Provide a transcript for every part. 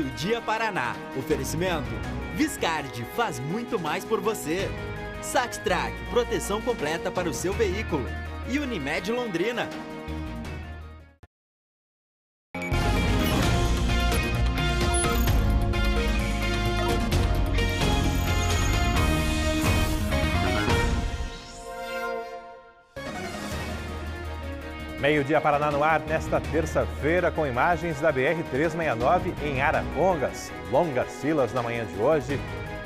Meio-Dia Paraná. Oferecimento: Viscardi faz muito mais por você. Saxtrack, proteção completa para o seu veículo. E Unimed Londrina. Meio-Dia Paraná no ar nesta terça-feira com imagens da BR-369 em Arapongas. Longas filas na manhã de hoje.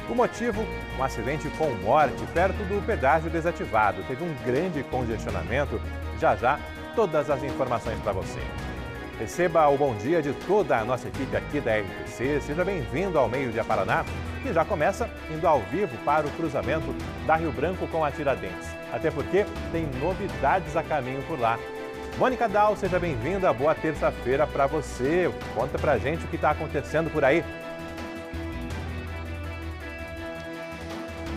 O motivo? Um acidente com morte perto do pedágio desativado. Teve um grande congestionamento. Já já, todas as informações para você. Receba o bom dia de toda a nossa equipe aqui da RTC. Seja bem-vindo ao Meio-Dia Paraná, que já começa indo ao vivo para o cruzamento da Rio Branco com a Tiradentes. Até porque tem novidades a caminho por lá. Mônica Dal, seja bem-vinda. Boa terça-feira para você. Conta pra gente o que está acontecendo por aí.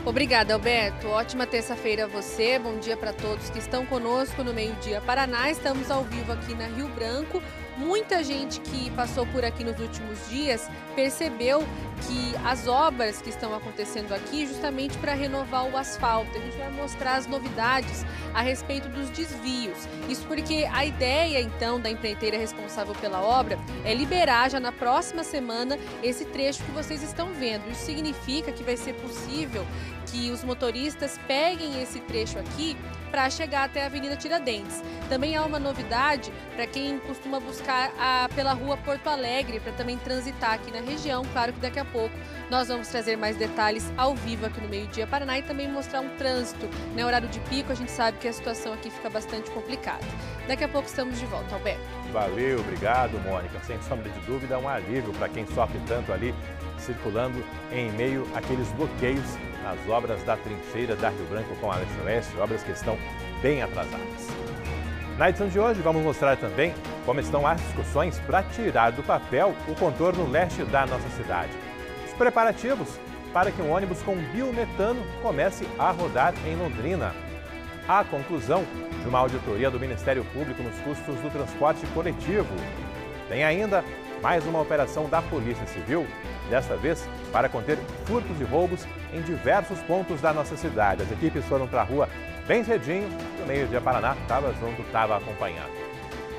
Obrigada, Alberto. Ótima terça-feira a você. Bom dia para todos que estão conosco no Meio-Dia Paraná. Estamos ao vivo aqui na Rio Branco. Muita gente que passou por aqui nos últimos dias percebeu que as obras que estão acontecendo aqui justamente para renovar o asfalto. A gente vai mostrar as novidades a respeito dos desvios. Isso porque a ideia, então, da empreiteira responsável pela obra é liberar já na próxima semana esse trecho que vocês estão vendo. Isso significa que vai ser possível que os motoristas peguem esse trecho aqui para chegar até a Avenida Tiradentes. Também há uma novidade para quem costuma buscar pela rua Porto Alegre, para também transitar aqui na região. Claro que daqui a pouco nós vamos trazer mais detalhes ao vivo aqui no Meio-Dia Paraná e também mostrar um trânsito. No horário de pico, a gente sabe que a situação aqui fica bastante complicada. Daqui a pouco estamos de volta, Alberto. Valeu, obrigado, Mônica. Sem sombra de dúvida, é um alívio para quem sofre tanto ali, circulando em meio àqueles bloqueios nas obras da trincheira da Rio Branco com a Leste-Oeste, obras que estão bem atrasadas. Na edição de hoje, vamos mostrar também como estão as discussões para tirar do papel o contorno leste da nossa cidade. Os preparativos para que um ônibus com biometano comece a rodar em Londrina. A conclusão de uma auditoria do Ministério Público nos custos do transporte coletivo. Tem ainda mais uma operação da Polícia Civil, desta vez para conter furtos e roubos em diversos pontos da nossa cidade. As equipes foram para a rua bem cedinho e o Meio-Dia Paraná estava junto, estava acompanhando.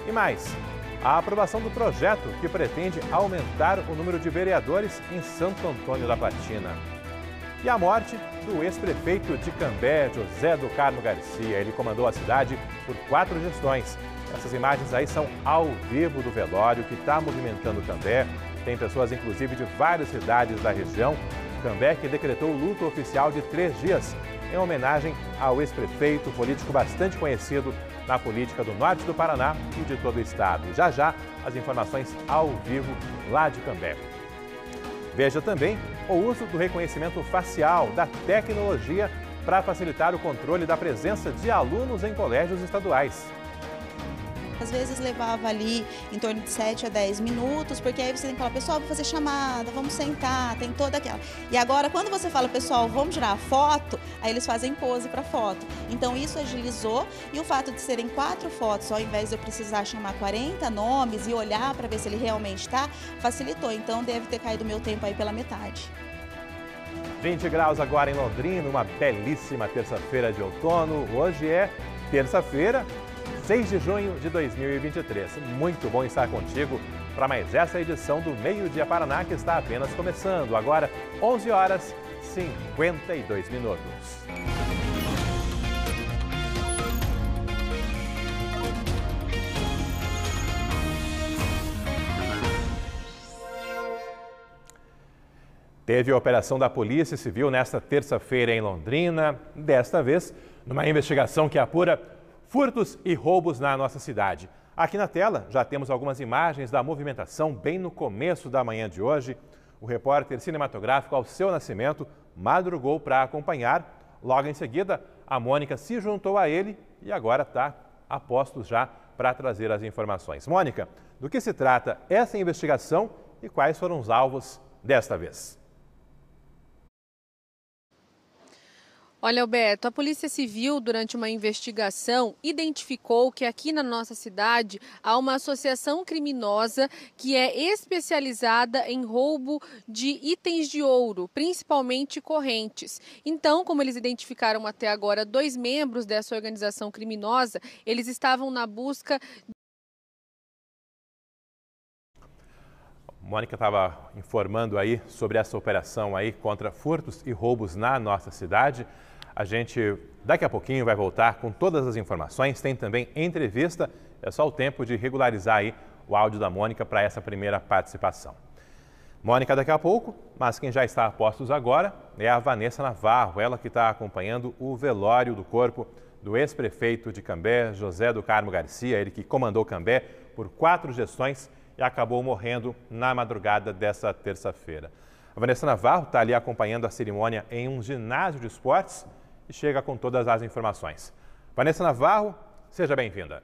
E mais, a aprovação do projeto que pretende aumentar o número de vereadores em Santo Antônio da Platina. E a morte do ex-prefeito de Cambé, José do Carmo Garcia. Ele comandou a cidade por 4 gestões. Essas imagens aí são ao vivo do velório que está movimentando Cambé. Tem pessoas, inclusive, de várias cidades da região. Cambé que decretou luto oficial de 3 dias, em homenagem ao ex-prefeito, político bastante conhecido na política do norte do Paraná e de todo o estado. Já já, as informações ao vivo lá de Cambé. Veja também o uso do reconhecimento facial, da tecnologia, para facilitar o controle da presença de alunos em colégios estaduais. Às vezes levava ali em torno de 7 a 10 minutos, porque aí você tem que falar, pessoal, vou fazer chamada, vamos sentar, tem toda aquela. E agora, quando você fala, pessoal, vamos tirar a foto, aí eles fazem pose para foto. Então isso agilizou e o fato de serem 4 fotos, ao invés de eu precisar chamar 40 nomes e olhar para ver se ele realmente está, facilitou. Então deve ter caído o meu tempo aí pela metade. 20 graus agora em Londrina, uma belíssima terça-feira de outono. Hoje é terça-feira, 6 de junho de 2023. Muito bom estar contigo para mais essa edição do Meio-Dia Paraná, que está apenas começando. Agora, 11 horas 52 minutos. Teve a operação da Polícia Civil nesta terça-feira em Londrina. Desta vez, numa investigação que apura furtos e roubos na nossa cidade. Aqui na tela já temos algumas imagens da movimentação bem no começo da manhã de hoje. O repórter cinematográfico Alceu Nascimento madrugou para acompanhar. Logo em seguida, a Mônica se juntou a ele e agora está a postos já para trazer as informações. Mônica, do que se trata essa investigação e quais foram os alvos desta vez? Olha, Alberto, a Polícia Civil, durante uma investigação, identificou que aqui na nossa cidade há uma associação criminosa que é especializada em roubo de itens de ouro, principalmente correntes. Então, como eles identificaram até agora 2 membros dessa organização criminosa, eles estavam na busca. Mônica estava informando aí sobre essa operação aí contra furtos e roubos na nossa cidade. A gente daqui a pouquinho vai voltar com todas as informações. Tem também entrevista. É só o tempo de regularizar aí o áudio da Mônica para essa primeira participação. Mônica daqui a pouco, mas quem já está a postos agora é a Vanessa Navarro. Ela que está acompanhando o velório do corpo do ex-prefeito de Cambé, José do Carmo Garcia. Ele que comandou Cambé por 4 gestões e acabou morrendo na madrugada dessa terça-feira. A Vanessa Navarro está ali acompanhando a cerimônia em um ginásio de esportes e chega com todas as informações. Vanessa Navarro, seja bem-vinda.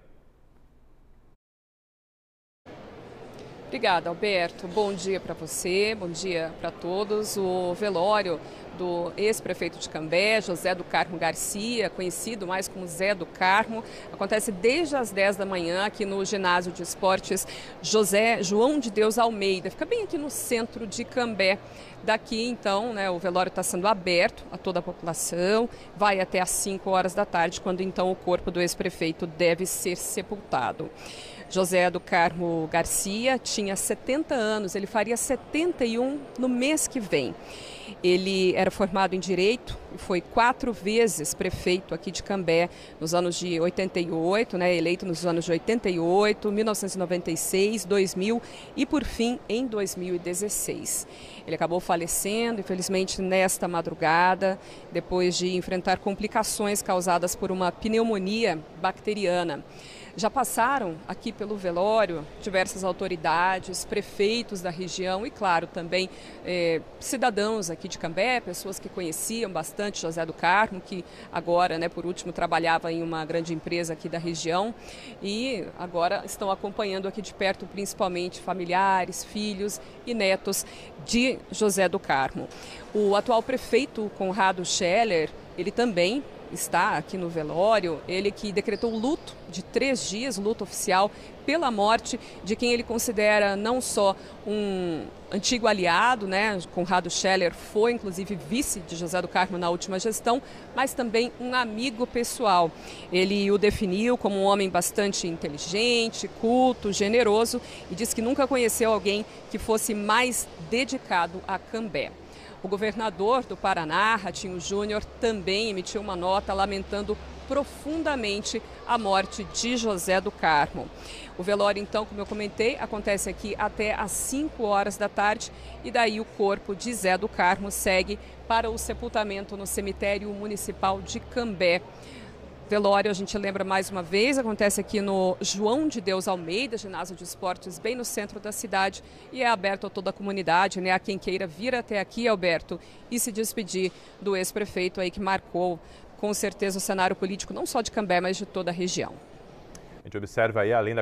Obrigada, Alberto. Bom dia para você, bom dia para todos. O velório do ex-prefeito de Cambé, José do Carmo Garcia, conhecido mais como Zé do Carmo, acontece desde as 10 da manhã aqui no ginásio de esportes José João de Deus Almeida. Fica bem aqui no centro de Cambé. Daqui, então, o velório está sendo aberto a toda a população, vai até às 5 horas da tarde, quando então o corpo do ex-prefeito deve ser sepultado. José do Carmo Garcia tinha 70 anos, ele faria 71 no mês que vem. Ele era formado em Direito e foi 4 vezes prefeito aqui de Cambé nos anos de 88, eleito nos anos de 88, 1996, 2000 e, por fim, em 2016. Ele acabou falecendo, infelizmente, nesta madrugada, depois de enfrentar complicações causadas por uma pneumonia bacteriana. Já passaram aqui pelo velório diversas autoridades, prefeitos da região e, claro, também cidadãos aqui de Cambé, pessoas que conheciam bastante José do Carmo, que agora, por último, trabalhava em uma grande empresa aqui da região e agora estão acompanhando aqui de perto, principalmente familiares, filhos e netos de José do Carmo. O atual prefeito, Conrado Scheller, ele também está aqui no velório, ele que decretou luto de 3 dias, luto oficial, pela morte de quem ele considera não só um antigo aliado, Conrado Scheller foi inclusive vice de José do Carmo na última gestão, mas também um amigo pessoal. Ele o definiu como um homem bastante inteligente, culto, generoso e disse que nunca conheceu alguém que fosse mais dedicado a Cambé. O governador do Paraná, Ratinho Júnior, também emitiu uma nota lamentando profundamente a morte de José do Carmo. O velório, então, como eu comentei, acontece aqui até às 5 horas da tarde e daí o corpo de Zé do Carmo segue para o sepultamento no cemitério municipal de Cambé. Velório, a gente lembra mais uma vez, acontece aqui no João de Deus Almeida, ginásio de esportes, bem no centro da cidade e é aberto a toda a comunidade, a quem queira vir até aqui, Alberto, e se despedir do ex-prefeito aí que marcou com certeza o cenário político não só de Cambé, mas de toda a região. A gente observa aí, além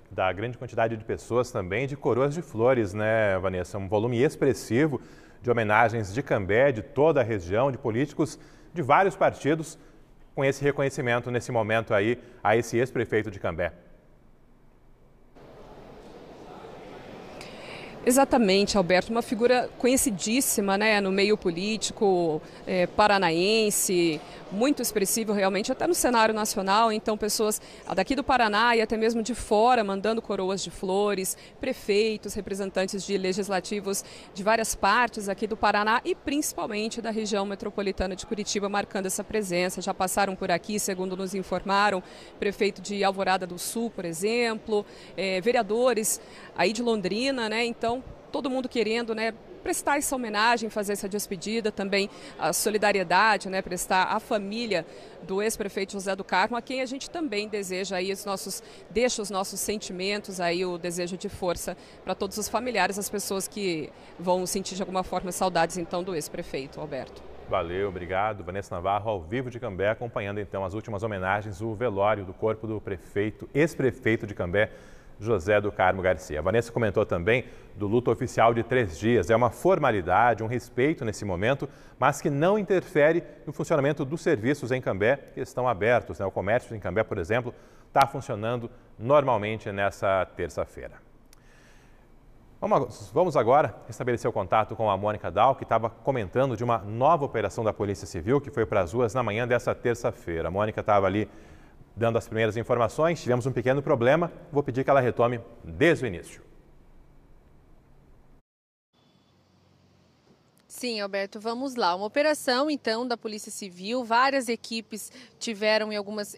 da grande quantidade de pessoas, também de coroas de flores, Vanessa? Um volume expressivo de homenagens de Cambé, de toda a região, de políticos de vários partidos, com esse reconhecimento nesse momento aí a esse ex-prefeito de Cambé. Exatamente, Alberto, uma figura conhecidíssima no meio político paranaense, muito expressivo realmente, até no cenário nacional. Então, pessoas daqui do Paraná e até mesmo de fora mandando coroas de flores, prefeitos, representantes de legislativos de várias partes aqui do Paraná e principalmente da região metropolitana de Curitiba marcando essa presença. Já passaram por aqui, segundo nos informaram, prefeito de Alvorada do Sul, por exemplo, vereadores aí de Londrina, Então, todo mundo querendo, prestar essa homenagem, fazer essa despedida, também a solidariedade, prestar à família do ex-prefeito José do Carmo, a quem a gente também deseja aí deixa os nossos sentimentos, aí o desejo de força para todos os familiares, as pessoas que vão sentir de alguma forma saudades então do ex-prefeito, Alberto. Valeu, obrigado. Vanessa Navarro, ao vivo de Cambé, acompanhando então as últimas homenagens, o velório do corpo do ex-prefeito de Cambé, José do Carmo Garcia. A Vanessa comentou também do luto oficial de 3 dias. É uma formalidade, um respeito nesse momento, mas que não interfere no funcionamento dos serviços em Cambé, que estão abertos. O comércio em Cambé, por exemplo, está funcionando normalmente nessa terça-feira. Vamos agora estabelecer o contato com a Mônica Dal, que estava comentando de uma nova operação da Polícia Civil que foi para as ruas na manhã dessa terça-feira. A Mônica estava ali dando as primeiras informações, tivemos um pequeno problema, vou pedir que ela retome desde o início. Sim, Alberto, vamos lá. Uma operação, então, da Polícia Civil, várias equipes estiveram em algumas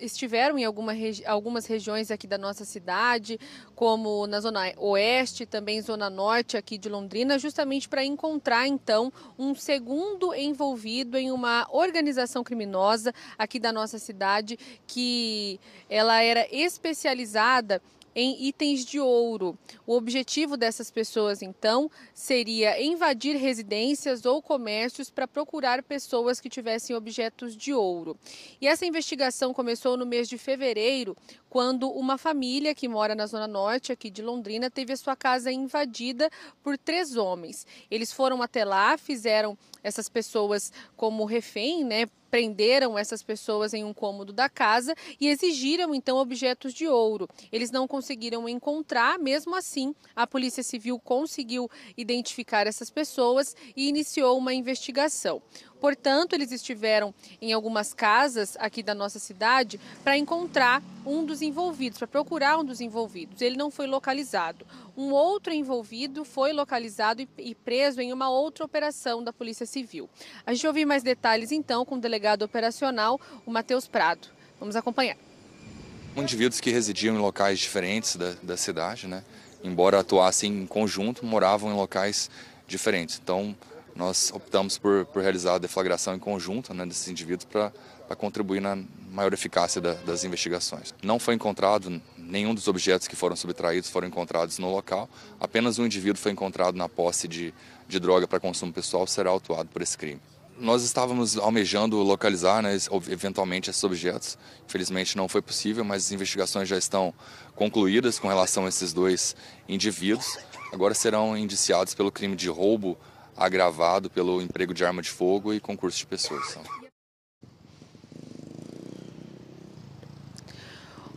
regiões aqui da nossa cidade, como na Zona Oeste, também Zona Norte aqui de Londrina, justamente para encontrar, então, um segundo envolvido em uma organização criminosa aqui da nossa cidade, que ela era especializada em itens de ouro. O objetivo dessas pessoas, então, seria invadir residências ou comércios para procurar pessoas que tivessem objetos de ouro. E essa investigação começou no mês de fevereiro, quando uma família que mora na Zona Norte, aqui de Londrina, teve a sua casa invadida por 3 homens. Eles foram até lá, fizeram essas pessoas como refém, prenderam essas pessoas em um cômodo da casa e exigiram, então, objetos de ouro. Eles não conseguiram encontrar, mesmo assim, a Polícia Civil conseguiu identificar essas pessoas e iniciou uma investigação. Portanto, eles estiveram em algumas casas aqui da nossa cidade para encontrar um dos envolvidos, para procurar um dos envolvidos. Ele não foi localizado. Um outro envolvido foi localizado e preso em uma outra operação da Polícia Civil. A gente vai ouvir mais detalhes, então, com o delegado operacional, o Matheus Prado. Vamos acompanhar. Indivíduos que residiam em locais diferentes da cidade, embora atuassem em conjunto, moravam em locais diferentes. Então, nós optamos por realizar a deflagração em conjunto desses indivíduos para contribuir na maior eficácia das investigações. Não foi encontrado nenhum dos objetos que foram subtraídos, foram encontrados no local. Apenas um indivíduo foi encontrado na posse de droga para consumo pessoal, será autuado por esse crime. Nós estávamos almejando localizar, eventualmente, esses objetos. Infelizmente não foi possível, mas as investigações já estão concluídas com relação a esses 2 indivíduos. Agora serão indiciados pelo crime de roubo agravado pelo emprego de arma de fogo e concurso de pessoas.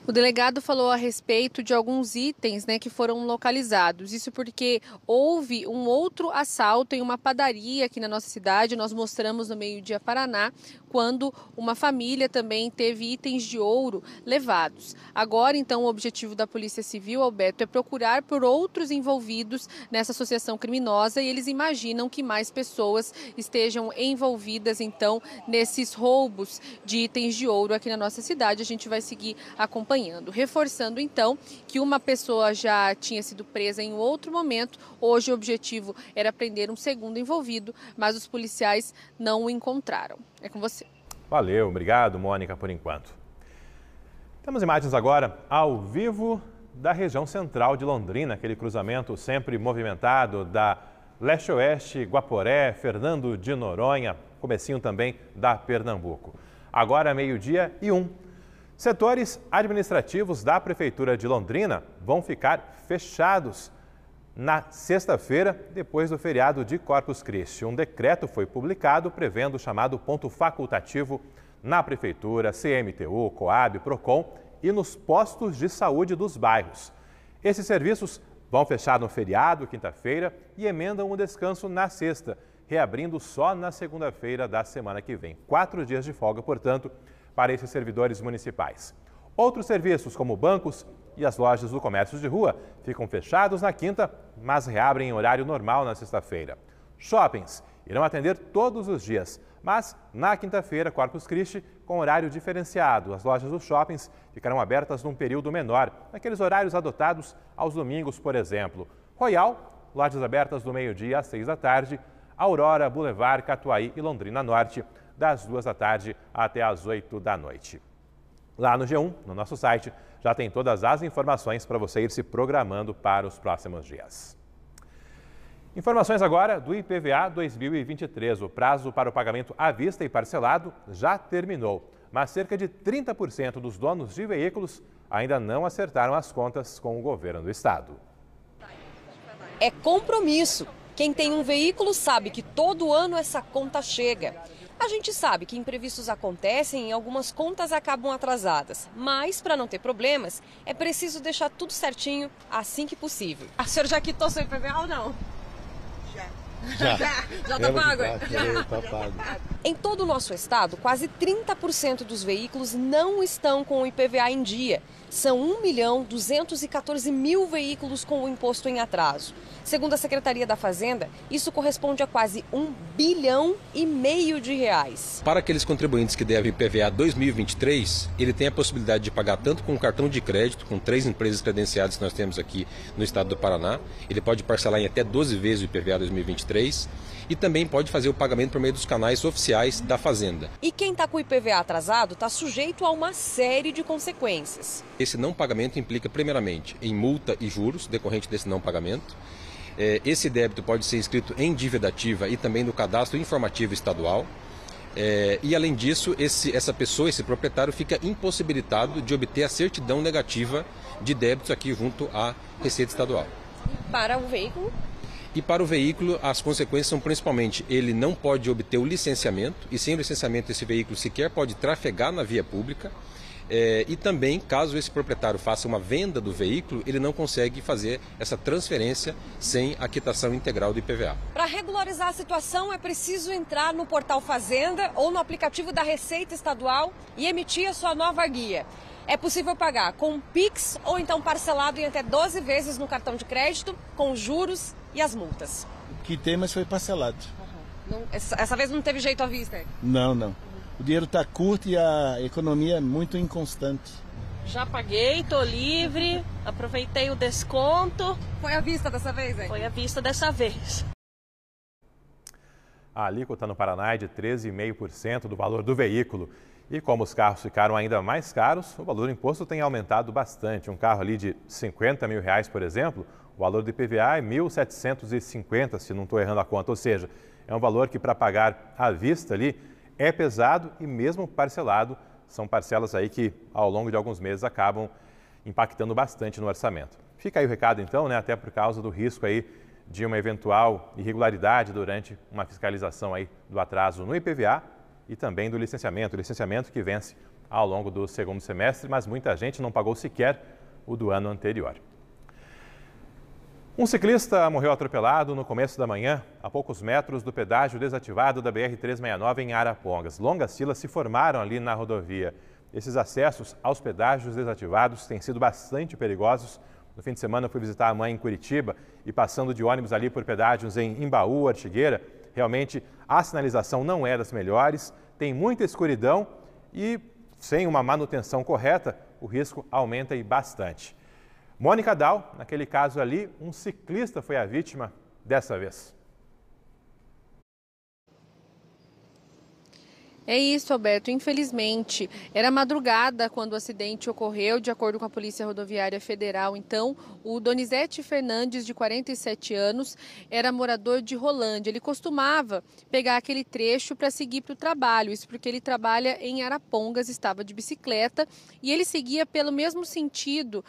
O delegado falou a respeito de alguns itens que foram localizados. Isso porque houve um outro assalto em uma padaria aqui na nossa cidade. Nós mostramos no Meio-Dia Paraná, quando uma família também teve itens de ouro levados. Agora, então, o objetivo da Polícia Civil, Alberto, é procurar por outros envolvidos nessa associação criminosa e eles imaginam que mais pessoas estejam envolvidas, então, nesses roubos de itens de ouro aqui na nossa cidade. A gente vai seguir acompanhando. Reforçando, então, que uma pessoa já tinha sido presa em outro momento. Hoje o objetivo era prender um segundo envolvido, mas os policiais não o encontraram. É com você. Valeu, obrigado, Mônica, por enquanto. Temos imagens agora ao vivo da região central de Londrina, aquele cruzamento sempre movimentado da Leste-Oeste, Guaporé, Fernando de Noronha, comecinho também da Pernambuco. Agora 12:01. Setores administrativos da Prefeitura de Londrina vão ficar fechados na sexta-feira, depois do feriado de Corpus Christi. Um decreto foi publicado prevendo o chamado ponto facultativo na Prefeitura, CMTU, Coab, Procon e nos postos de saúde dos bairros. Esses serviços vão fechar no feriado, quinta-feira, e emendam o descanso na sexta, reabrindo só na segunda-feira da semana que vem. 4 dias de folga, portanto, para esses servidores municipais. Outros serviços, como bancos e as lojas do comércio de rua, ficam fechados na quinta, mas reabrem em horário normal na sexta-feira. Shoppings irão atender todos os dias, mas na quinta-feira, Corpus Christi, com horário diferenciado. As lojas dos shoppings ficarão abertas num período menor, naqueles horários adotados aos domingos, por exemplo. Royal, lojas abertas do meio-dia às 6 da tarde, Aurora, Boulevard, Catuaí e Londrina Norte, das 2 da tarde até às 8 da noite. Lá no G1, no nosso site, já tem todas as informações para você ir se programando para os próximos dias. Informações agora do IPVA 2023. O prazo para o pagamento à vista e parcelado já terminou, mas cerca de 30% dos donos de veículos ainda não acertaram as contas com o governo do estado. É compromisso. Quem tem um veículo sabe que todo ano essa conta chega. A gente sabe que imprevistos acontecem e algumas contas acabam atrasadas. Mas, para não ter problemas, é preciso deixar tudo certinho assim que possível. A senhora já quitou seu IPVA ou não? Já tá pago? Tá pago. Em todo o nosso estado, quase 30% dos veículos não estão com o IPVA em dia. São 1.214.000 veículos com o imposto em atraso. Segundo a Secretaria da Fazenda, isso corresponde a quase R$1,5 bilhão de reais. Para aqueles contribuintes que devem IPVA 2023, ele tem a possibilidade de pagar tanto com cartão de crédito, com 3 empresas credenciadas que nós temos aqui no estado do Paraná. Ele pode parcelar em até 12 vezes o IPVA 2023 e também pode fazer o pagamento por meio dos canais oficiais da Fazenda. E quem está com o IPVA atrasado está sujeito a uma série de consequências. Esse não pagamento implica primeiramente em multa e juros decorrente desse não pagamento. Esse débito pode ser inscrito em dívida ativa e também no cadastro informativo estadual. E além disso, essa pessoa, esse proprietário, fica impossibilitado de obter a certidão negativa de débitos aqui junto à Receita Estadual. Para o veículo? E para o veículo, as consequências são principalmente, ele não pode obter o licenciamento, e sem o licenciamento esse veículo sequer pode trafegar na via pública. E também, caso esse proprietário faça uma venda do veículo, ele não consegue fazer essa transferência sem a quitação integral do IPVA. Para regularizar a situação, é preciso entrar no portal Fazenda ou no aplicativo da Receita Estadual e emitir a sua nova guia. É possível pagar com Pix ou então parcelado em até 12 vezes no cartão de crédito, com juros e as multas. Quitei, mas foi parcelado. Essa vez não teve jeito à vista? Não. O dinheiro está curto e a economia é muito inconstante. Já paguei, tô livre, aproveitei o desconto. Foi à vista dessa vez, hein? Foi à vista dessa vez. A alíquota no Paraná é de 13,5% do valor do veículo. E como os carros ficaram ainda mais caros, o valor do imposto tem aumentado bastante. Um carro ali de R$50 mil, por exemplo, o valor do IPVA é R$ 1.750, se não estou errando a conta. Ou seja, é um valor que para pagar à vista ali é pesado e mesmo parcelado, são parcelas aí que ao longo de alguns meses acabam impactando bastante no orçamento. Fica aí o recado então, até por causa do risco aí de uma eventual irregularidade durante uma fiscalização aí do atraso no IPVA e também do licenciamento. O licenciamento que vence ao longo do segundo semestre, mas muita gente não pagou sequer o do ano anterior. Um ciclista morreu atropelado no começo da manhã, a poucos metros do pedágio desativado da BR-369 em Arapongas. Longas filas se formaram ali na rodovia. Esses acessos aos pedágios desativados têm sido bastante perigosos. No fim de semana eu fui visitar a mãe em Curitiba e passando de ônibus ali por pedágios em Imbaú, Ortigueira, realmente a sinalização não é das melhores, tem muita escuridão e sem uma manutenção correta, o risco aumenta e bastante. Mônica Dal, naquele caso ali, um ciclista foi a vítima dessa vez. É isso, Alberto. Infelizmente, era madrugada quando o acidente ocorreu, de acordo com a Polícia Rodoviária Federal. Então, o Donizete Fernandes, de 47 anos, era morador de Rolândia. Ele costumava pegar aquele trecho para seguir para o trabalho. Isso porque ele trabalha em Arapongas, estava de bicicleta e ele seguia pelo mesmo sentido,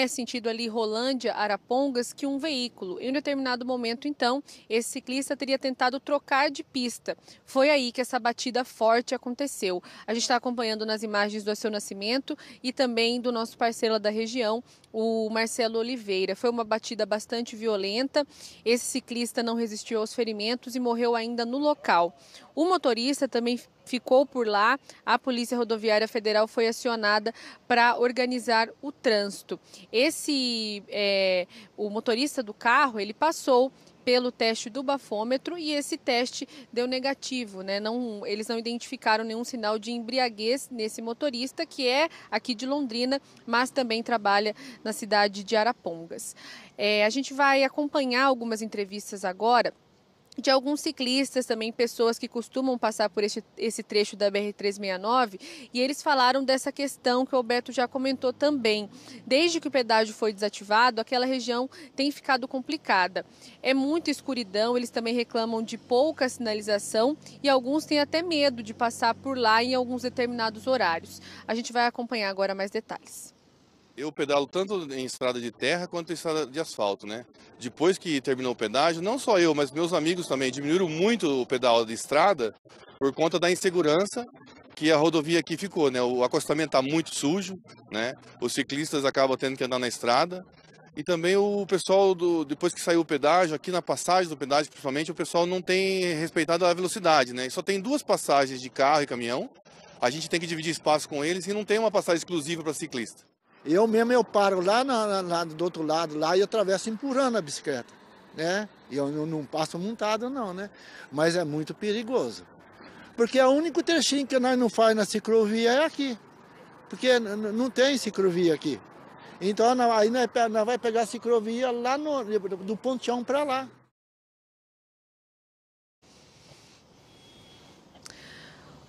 sentido ali Rolândia, Arapongas, que um veículo. Em um determinado momento, então, esse ciclista teria tentado trocar de pista. Foi aí que essa batida forte aconteceu. A gente está acompanhando nas imagens do Seu Nascimento e também do nosso parceiro da região, o Marcelo Oliveira. Foi uma batida bastante violenta. Esse ciclista não resistiu aos ferimentos e morreu ainda no local. O motorista também ficou por lá. A Polícia Rodoviária Federal foi acionada para organizar o trânsito. O motorista do carro, ele passou pelo teste do bafômetro e esse teste deu negativo, eles não identificaram nenhum sinal de embriaguez nesse motorista, que é aqui de Londrina, mas também trabalha na cidade de Arapongas. A gente vai acompanhar algumas entrevistas agora de alguns ciclistas, também pessoas que costumam passar por esse trecho da BR-369, e eles falaram dessa questão que o Alberto já comentou também. Desde que o pedágio foi desativado, aquela região tem ficado complicada. É muita escuridão, eles também reclamam de pouca sinalização e alguns têm até medo de passar por lá em alguns determinados horários. A gente vai acompanhar agora mais detalhes. Eu pedalo tanto em estrada de terra quanto em estrada de asfalto, né? Depois que terminou o pedágio, não só eu, mas meus amigos também diminuíram muito o pedal de estrada por conta da insegurança que a rodovia aqui ficou, né? O acostamento está muito sujo, né? Os ciclistas acabam tendo que andar na estrada. E também o pessoal, depois que saiu o pedágio, aqui na passagem do pedágio, principalmente, o pessoal não tem respeitado a velocidade, né? Só tem 2 passagens de carro e caminhão. A gente tem que dividir espaço com eles e não tem uma passagem exclusiva para ciclista. Eu paro lá do outro lado lá e atravesso empurrando a bicicleta, né? E eu não passo montado não, né? Mas é muito perigoso. Porque o único trechinho que nós não faz na ciclovia é aqui. Porque não tem ciclovia aqui. Então aí nós vai pegar a ciclovia lá do Ponteão para lá.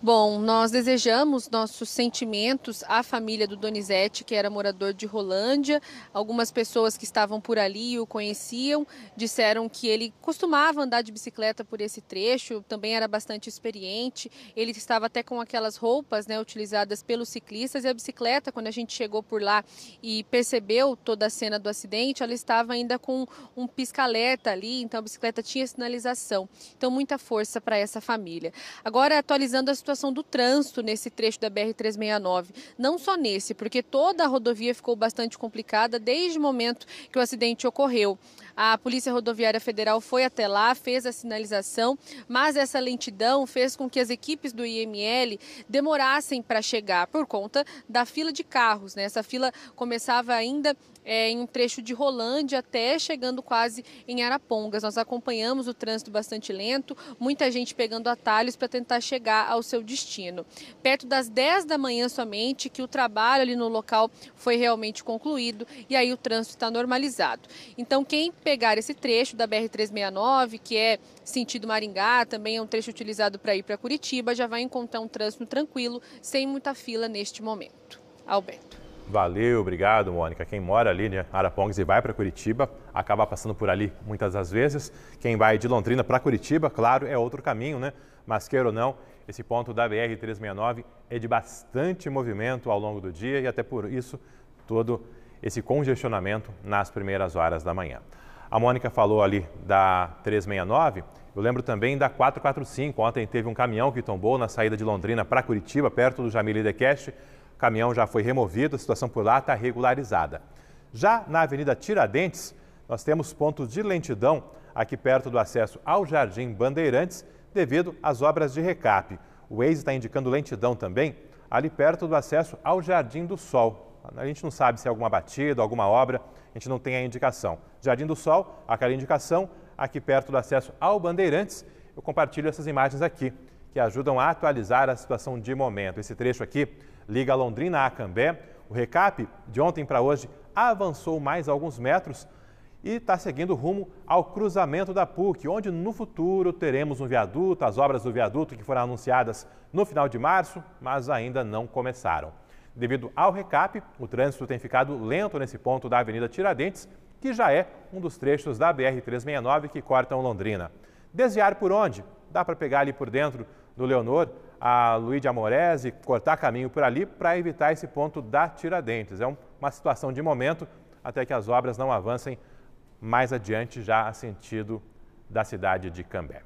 Bom, nós desejamos nossos sentimentos à família do Donizete, que era morador de Rolândia. Algumas pessoas que estavam por ali e o conheciam disseram que ele costumava andar de bicicleta por esse trecho, também era bastante experiente. Ele estava até com aquelas roupas, né, utilizadas pelos ciclistas, e a bicicleta, quando a gente chegou por lá e percebeu toda a cena do acidente, ela estava ainda com um pisca-alerta ali, então a bicicleta tinha sinalização. Então muita força para essa família. Agora, atualizando a situação do trânsito nesse trecho da BR-369, não só nesse, porque toda a rodovia ficou bastante complicada desde o momento que o acidente ocorreu. A Polícia Rodoviária Federal foi até lá, fez a sinalização, mas essa lentidão fez com que as equipes do IML demorassem para chegar por conta da fila de carros, né? Essa fila começava ainda em um trecho de Rolândia até chegando quase em Arapongas. Nós acompanhamos o trânsito bastante lento, muita gente pegando atalhos para tentar chegar ao seu destino. Perto das 10 da manhã somente que o trabalho ali no local foi realmente concluído e aí o trânsito está normalizado. Então quem pegar esse trecho da BR-369, que é sentido Maringá, também é um trecho utilizado para ir para Curitiba, já vai encontrar um trânsito tranquilo, sem muita fila neste momento. Alberto. Valeu, obrigado, Mônica. Quem mora ali, né, Arapongas e vai para Curitiba, acaba passando por ali muitas das vezes. Quem vai de Londrina para Curitiba, claro, é outro caminho, né? Mas queira ou não, esse ponto da BR-369 é de bastante movimento ao longo do dia e até por isso todo esse congestionamento nas primeiras horas da manhã. A Mônica falou ali da 369, eu lembro também da 445. Ontem teve um caminhão que tombou na saída de Londrina para Curitiba, perto do Jamil Idequest. O caminhão já foi removido, a situação por lá está regularizada. Já na Avenida Tiradentes, nós temos pontos de lentidão aqui perto do acesso ao Jardim Bandeirantes, devido às obras de recap. O Waze está indicando lentidão também ali perto do acesso ao Jardim do Sol. A gente não sabe se é alguma batida, alguma obra, a gente não tem a indicação. Jardim do Sol, aquela indicação, aqui perto do acesso ao Bandeirantes. Eu compartilho essas imagens aqui, que ajudam a atualizar a situação de momento. Esse trecho aqui liga Londrina a Cambé. O recap de ontem para hoje avançou mais alguns metros e está seguindo rumo ao cruzamento da PUC, onde no futuro teremos um viaduto, as obras do viaduto que foram anunciadas no final de março, mas ainda não começaram. Devido ao recap, o trânsito tem ficado lento nesse ponto da Avenida Tiradentes, que já é um dos trechos da BR-369 que cortam Londrina. Desviar por onde? Dá para pegar ali por dentro do Leonor, a Luiz de Amorese, cortar caminho por ali para evitar esse ponto da Tiradentes. É uma situação de momento até que as obras não avancem mais adiante já a sentido da cidade de Cambé.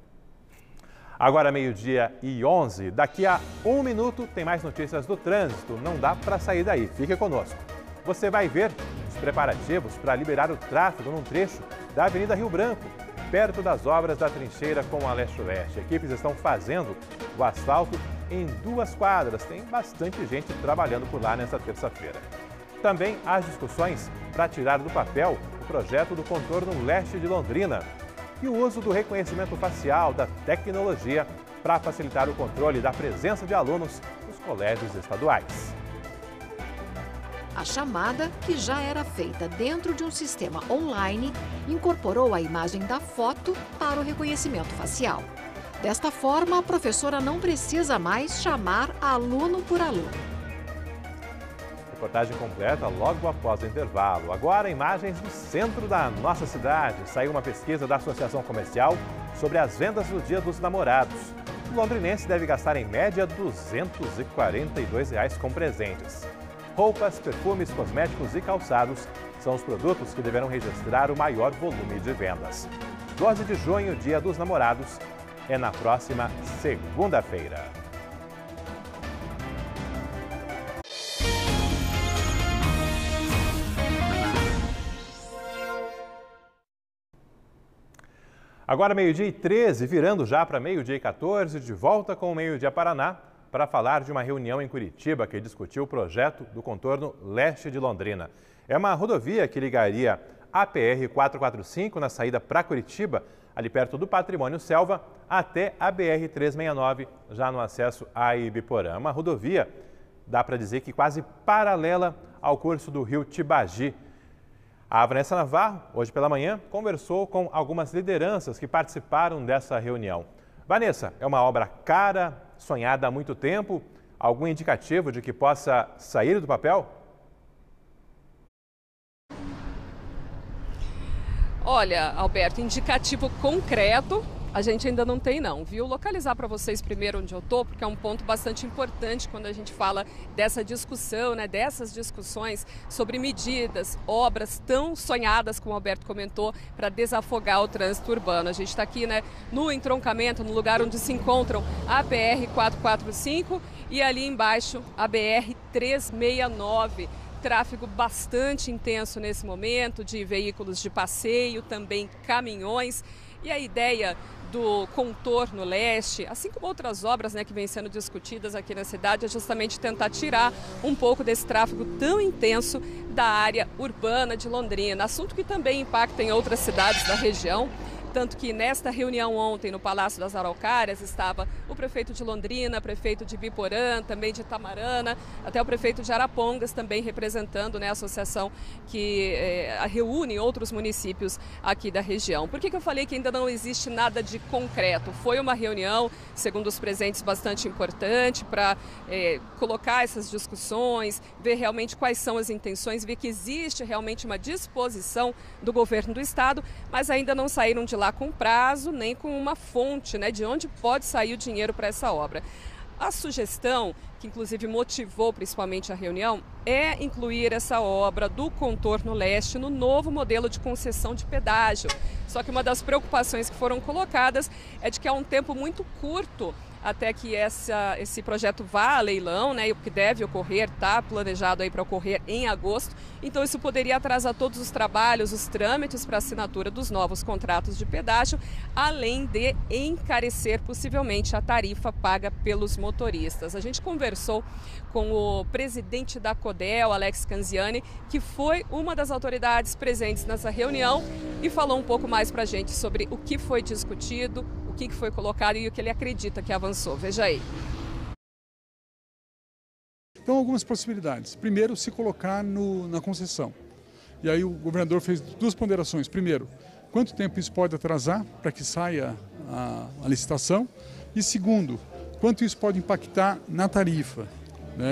Agora 12h11, daqui a 1 minuto tem mais notícias do trânsito, não dá para sair daí, fique conosco. Você vai ver os preparativos para liberar o tráfego num trecho da Avenida Rio Branco, perto das obras da trincheira com a leste-oeste. Equipes estão fazendo o asfalto em 2 quadras, tem bastante gente trabalhando por lá nesta terça-feira. Também as discussões para tirar do papel o projeto do contorno leste de Londrina e o uso do reconhecimento facial, da tecnologia, para facilitar o controle da presença de alunos nos colégios estaduais. A chamada, que já era feita dentro de um sistema online, incorporou a imagem da foto para o reconhecimento facial. Desta forma, a professora não precisa mais chamar aluno por aluno. Reportagem completa logo após o intervalo. Agora, imagens do centro da nossa cidade. Saiu uma pesquisa da Associação Comercial sobre as vendas do Dia dos Namorados. O londrinense deve gastar em média R$ 242 com presentes. roupas, perfumes, cosméticos e calçados são os produtos que deverão registrar o maior volume de vendas. 12 de junho, Dia dos Namorados, é na próxima segunda-feira. Agora meio-dia e 13, virando já para meio-dia e 14, de volta com o Meio-Dia Paraná, para falar de uma reunião em Curitiba que discutiu o projeto do contorno leste de Londrina. É uma rodovia que ligaria a PR-445 na saída para Curitiba, ali perto do Patrimônio Selva, até a BR-369, já no acesso a Ibiporã. Uma rodovia, dá para dizer que quase paralela ao curso do rio Tibagi. A Vanessa Navarro, hoje pela manhã, conversou com algumas lideranças que participaram dessa reunião. Vanessa, é uma obra cara, sonhada há muito tempo. Algum indicativo de que possa sair do papel? Olha, Alberto, indicativo concreto a gente ainda não tem não, viu? Localizar para vocês primeiro onde eu tô, porque é um ponto bastante importante quando a gente fala dessa discussão, né? Dessas discussões sobre medidas, obras tão sonhadas, como o Alberto comentou, para desafogar o trânsito urbano. A gente está aqui, né, no entroncamento, no lugar onde se encontram a BR-445 e ali embaixo a BR-369. Tráfego bastante intenso nesse momento, de veículos de passeio, também caminhões. E a ideia do contorno leste, assim como outras obras, né, que vêm sendo discutidas aqui na cidade, é justamente tentar tirar um pouco desse tráfego tão intenso da área urbana de Londrina. Assunto que também impacta em outras cidades da região. Tanto que nesta reunião ontem no Palácio das Araucárias estava o prefeito de Londrina, prefeito de Ibiporã, também de Itamarana, até o prefeito de Arapongas também representando, né, a associação que reúne outros municípios aqui da região. Por que eu falei que ainda não existe nada de concreto? Foi uma reunião, segundo os presentes, bastante importante para colocar essas discussões, ver realmente quais são as intenções, ver que existe realmente uma disposição do governo do estado, mas ainda não saíram de lá com prazo, nem com uma fonte, né, de onde pode sair o dinheiro para essa obra. A sugestão, que inclusive motivou principalmente a reunião, é incluir essa obra do contorno leste no novo modelo de concessão de pedágio. Só que uma das preocupações que foram colocadas é de que há um tempo muito curto até que esse projeto vá a leilão, né? O que deve ocorrer, está planejado aí para ocorrer em agosto. Então isso poderia atrasar todos os trabalhos, os trâmites para assinatura dos novos contratos de pedágio, além de encarecer possivelmente a tarifa paga pelos motoristas. A gente conversou com o presidente da CODEL, Alex Canziani, que foi uma das autoridades presentes nessa reunião e falou um pouco mais para a gente sobre o que foi discutido, o que foi colocado e o que ele acredita que avançou. Veja aí. Então, algumas possibilidades. Primeiro, se colocar na concessão. E aí o governador fez duas ponderações. Primeiro, quanto tempo isso pode atrasar para que saia a licitação? E segundo, quanto isso pode impactar na tarifa?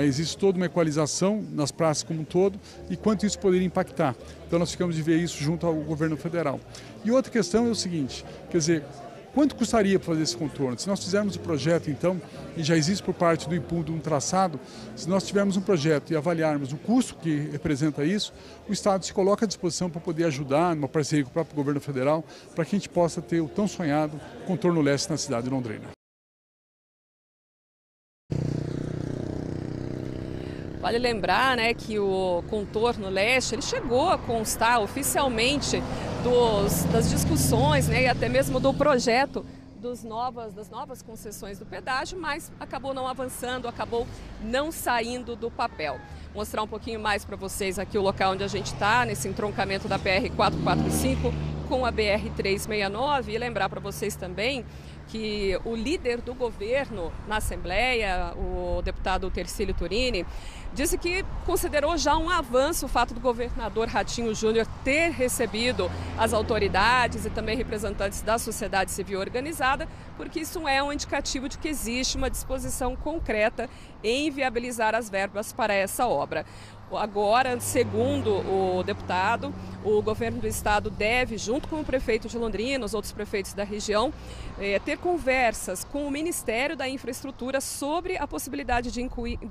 Existe toda uma equalização nas praças como um todo e quanto isso poderia impactar. Então, nós ficamos de ver isso junto ao governo federal. E outra questão é o seguinte, quer dizer, quanto custaria para fazer esse contorno? Se nós fizermos o projeto, então, e já existe por parte do IPUD um traçado, se nós tivermos um projeto e avaliarmos o custo que representa isso, o Estado se coloca à disposição para poder ajudar, numa parceria com o próprio governo federal, para que a gente possa ter o tão sonhado contorno leste na cidade de Londrina. Vale lembrar, né, que o contorno leste ele chegou a constar oficialmente das discussões, né, e até mesmo do projeto das novas concessões do pedágio, mas acabou não avançando, acabou não saindo do papel. Vou mostrar um pouquinho mais para vocês aqui o local onde a gente está, nesse entroncamento da BR-445 com a BR-369, e lembrar para vocês também que o líder do governo na Assembleia, o deputado Tercílio Turini, disse que considerou já um avanço o fato do governador Ratinho Júnior ter recebido as autoridades e também representantes da sociedade civil organizada, porque isso é um indicativo de que existe uma disposição concreta em viabilizar as verbas para essa obra. Agora, segundo o deputado, o governo do estado deve, junto com o prefeito de Londrina, os outros prefeitos da região, ter conversas com o Ministério da Infraestrutura sobre a possibilidade de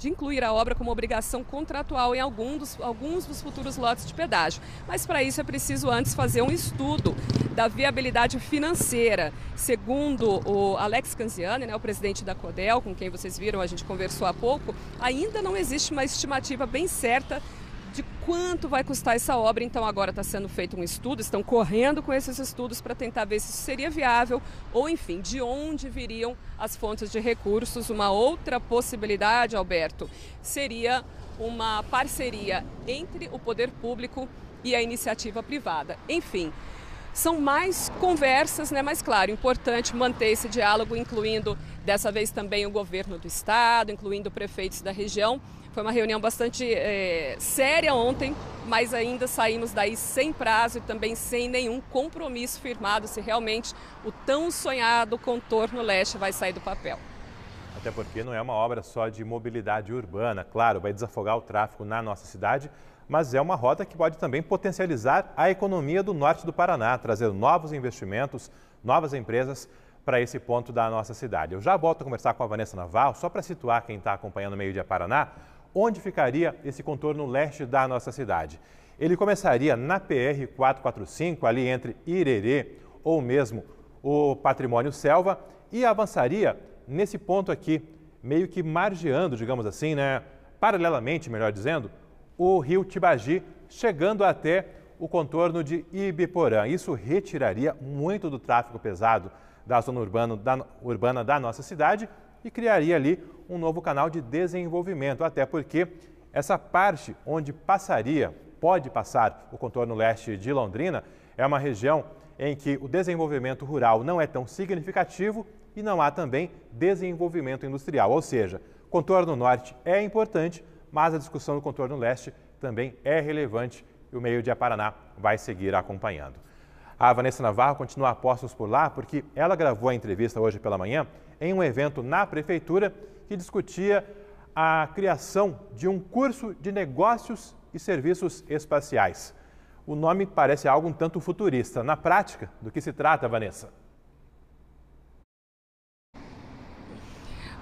incluir a obra como obrigação contratual em alguns dos futuros lotes de pedágio. Mas para isso é preciso antes fazer um estudo da viabilidade financeira. Segundo o Alex Canziani, né, o presidente da CODEL, com quem vocês viram, a gente conversou há pouco, ainda não existe uma estimativa bem certa de quanto vai custar essa obra. Então agora está sendo feito um estudo, estão correndo com esses estudos para tentar ver se isso seria viável ou, enfim, de onde viriam as fontes de recursos. Uma outra possibilidade, Alberto, seria uma parceria entre o poder público e a iniciativa privada. Enfim, são mais conversas, né? Mas claro, importante manter esse diálogo, incluindo dessa vez também o governo do estado, incluindo prefeitos da região. Foi uma reunião bastante séria ontem, mas ainda saímos daí sem prazo e também sem nenhum compromisso firmado se realmente o tão sonhado contorno leste vai sair do papel. Até porque não é uma obra só de mobilidade urbana, claro, vai desafogar o tráfego na nossa cidade, mas é uma rota que pode também potencializar a economia do norte do Paraná, trazer novos investimentos, novas empresas para esse ponto da nossa cidade. Eu já volto a conversar com a Vanessa Navarro, só para situar quem está acompanhando o Meio Dia Paraná, onde ficaria esse contorno leste da nossa cidade. Ele começaria na PR-445, ali entre Irerê ou mesmo o Patrimônio Selva, e avançaria nesse ponto aqui, meio que margeando, digamos assim, né, paralelamente, melhor dizendo, o rio Tibagi, chegando até o contorno de Ibiporã. Isso retiraria muito do tráfego pesado da zona urbana da nossa cidade e criaria ali um novo canal de desenvolvimento, até porque essa parte onde pode passar o contorno leste de Londrina, é uma região em que o desenvolvimento rural não é tão significativo e não há também desenvolvimento industrial, ou seja, contorno norte é importante, mas a discussão do contorno leste também é relevante e o Meio Dia Paraná vai seguir acompanhando. A Vanessa Navarro continua a postos por lá porque ela gravou a entrevista hoje pela manhã em um evento na prefeitura que discutia a criação de um curso de negócios e serviços espaciais. O nome parece algo um tanto futurista. Na prática, do que se trata, Vanessa?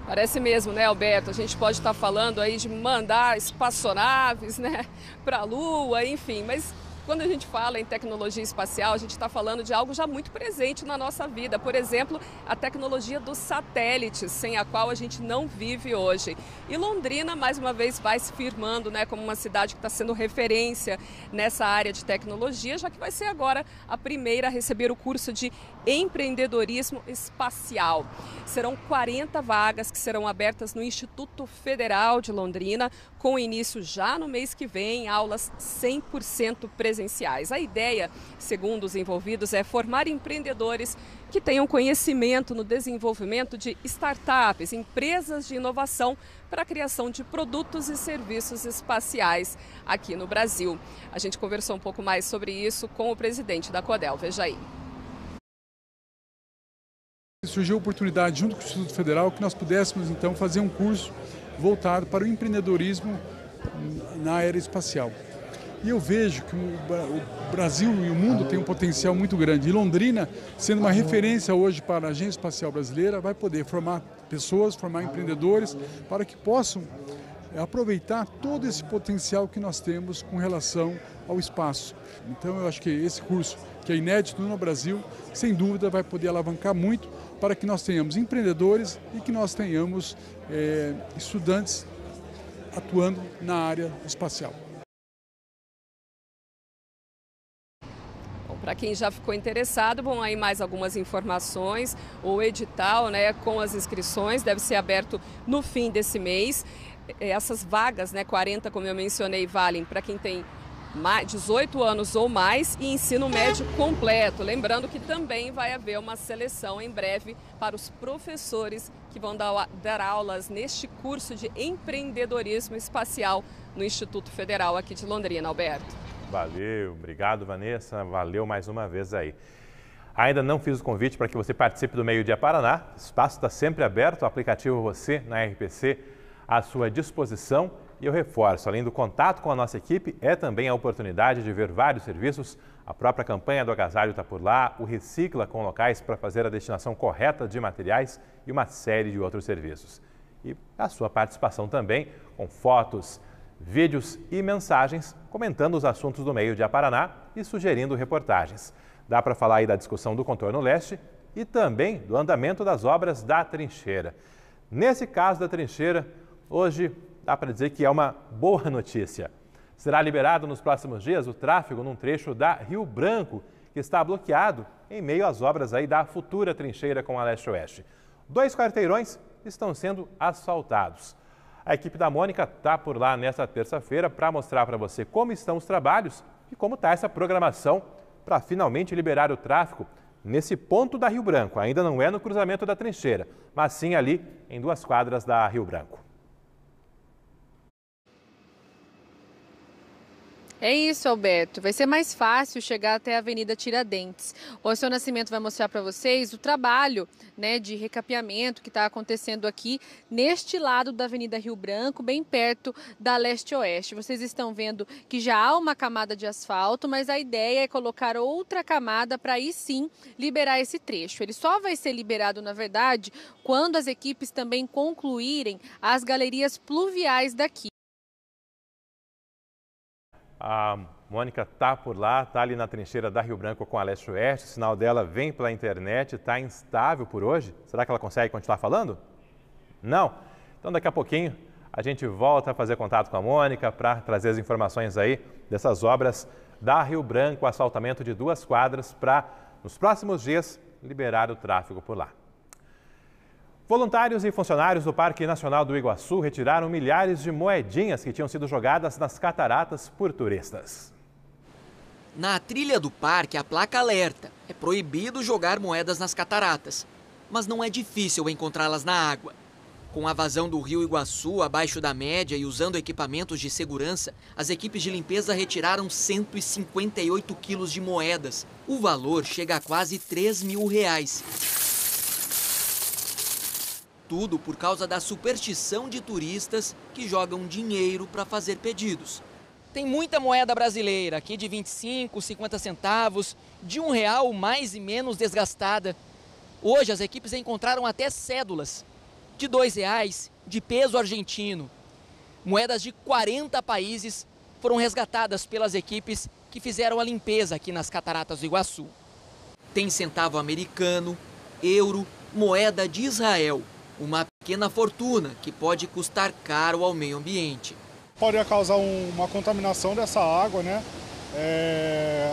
Parece mesmo, né, Alberto? A gente pode estar falando aí de mandar espaçonaves, né, para a Lua, enfim, mas quando a gente fala em tecnologia espacial, a gente está falando de algo já muito presente na nossa vida. Por exemplo, a tecnologia dos satélites, sem a qual a gente não vive hoje. E Londrina, mais uma vez, vai se firmando, né, como uma cidade que está sendo referência nessa área de tecnologia, já que vai ser agora a primeira a receber o curso de empreendedorismo espacial. Serão 40 vagas que serão abertas no Instituto Federal de Londrina, com início já no mês que vem, aulas 100% presenciais. A ideia, segundo os envolvidos, é formar empreendedores que tenham conhecimento no desenvolvimento de startups, empresas de inovação para a criação de produtos e serviços espaciais aqui no Brasil. A gente conversou um pouco mais sobre isso com o presidente da CODEL. Veja aí. Surgiu a oportunidade, junto com o Instituto Federal, que nós pudéssemos, então, fazer um curso voltado para o empreendedorismo na aeroespacial. E eu vejo que o Brasil e o mundo têm um potencial muito grande. E Londrina, sendo uma referência hoje para a Agência Espacial Brasileira, vai poder formar pessoas, formar empreendedores, para que possam aproveitar todo esse potencial que nós temos com relação ao espaço. Então, eu acho que esse curso, que é inédito no Brasil, sem dúvida vai poder alavancar muito para que nós tenhamos empreendedores e que nós tenhamos estudantes atuando na área espacial. Para quem já ficou interessado, vão aí mais algumas informações. O edital, né, com as inscrições deve ser aberto no fim desse mês. Essas vagas, né, 40, como eu mencionei, valem para quem tem 18 anos ou mais e ensino médio completo. Lembrando que também vai haver uma seleção em breve para os professores que vão dar aulas neste curso de empreendedorismo espacial no Instituto Federal aqui de Londrina. Alberto. Valeu, obrigado, Vanessa, valeu mais uma vez aí. Ainda não fiz o convite para que você participe do Meio Dia Paraná, o espaço está sempre aberto, o aplicativo Você na RPC à sua disposição. E eu reforço, além do contato com a nossa equipe, é também a oportunidade de ver vários serviços. A própria campanha do agasalho está por lá, o Recicla com locais para fazer a destinação correta de materiais e uma série de outros serviços. E a sua participação também, com fotos, vídeos e mensagens, comentando os assuntos do meio de Paraná e sugerindo reportagens. Dá para falar aí da discussão do contorno leste e também do andamento das obras da trincheira. Nesse caso da trincheira, hoje dá para dizer que é uma boa notícia. Será liberado nos próximos dias o tráfego num trecho da Rio Branco, que está bloqueado em meio às obras aí da futura trincheira com a leste-oeste. 2 quarteirões estão sendo asfaltados. A equipe da Mônica está por lá nesta terça-feira para mostrar para você como estão os trabalhos e como está essa programação para finalmente liberar o tráfego nesse ponto da Rio Branco. Ainda não é no cruzamento da trincheira, mas sim ali em 2 quadras da Rio Branco. É isso, Alberto. Vai ser mais fácil chegar até a Avenida Tiradentes. O seu Nascimento vai mostrar para vocês o trabalho, né, de recapeamento que está acontecendo aqui neste lado da Avenida Rio Branco, bem perto da leste-oeste. Vocês estão vendo que já há uma camada de asfalto, mas a ideia é colocar outra camada para aí sim liberar esse trecho. Ele só vai ser liberado, na verdade, quando as equipes também concluírem as galerias pluviais daqui. A Mônica está por lá, está ali na trincheira da Rio Branco com a leste-oeste. O sinal dela vem pela internet, está instável por hoje. Será que ela consegue continuar falando? Não? Então daqui a pouquinho a gente volta a fazer contato com a Mônica para trazer as informações aí dessas obras da Rio Branco, asfaltamento de 2 quadras para, nos próximos dias, liberar o tráfego por lá. Voluntários e funcionários do Parque Nacional do Iguaçu retiraram milhares de moedinhas que tinham sido jogadas nas cataratas por turistas. Na trilha do parque, a placa alerta: é proibido jogar moedas nas cataratas. Mas não é difícil encontrá-las na água. Com a vazão do rio Iguaçu abaixo da média e usando equipamentos de segurança, as equipes de limpeza retiraram 158 quilos de moedas. O valor chega a quase R$3 mil. Tudo por causa da superstição de turistas que jogam dinheiro para fazer pedidos. Tem muita moeda brasileira, aqui de 25, 50 centavos, de R$1 mais e menos desgastada. Hoje as equipes encontraram até cédulas de R$2, de peso argentino. Moedas de 40 países foram resgatadas pelas equipes que fizeram a limpeza aqui nas cataratas do Iguaçu. Tem centavo americano, euro, moeda de Israel. Uma pequena fortuna que pode custar caro ao meio ambiente. Pode causar uma contaminação dessa água, né?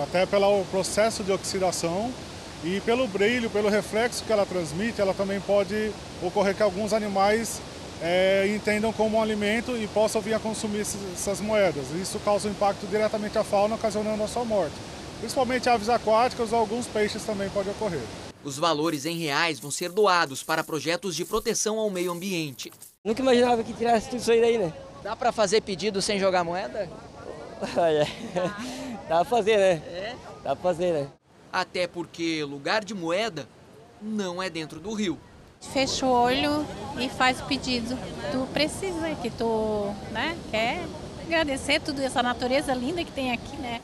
Até pelo processo de oxidação e pelo brilho, pelo reflexo que ela transmite, ela também pode ocorrer que alguns animais entendam como um alimento e possam vir a consumir essas moedas. Isso causa um impacto diretamente à fauna, ocasionando a sua morte. Principalmente aves aquáticas ou alguns peixes também pode ocorrer. Os valores em reais vão ser doados para projetos de proteção ao meio ambiente. Nunca imaginava que tirasse tudo isso aí daí, né? Dá para fazer pedido sem jogar moeda? Dá pra fazer, né? Dá pra fazer, né? Até porque lugar de moeda não é dentro do rio. Fecha o olho e faz o pedido. Tu precisa, que tu, né, quer agradecer tudo essa natureza linda que tem aqui, né?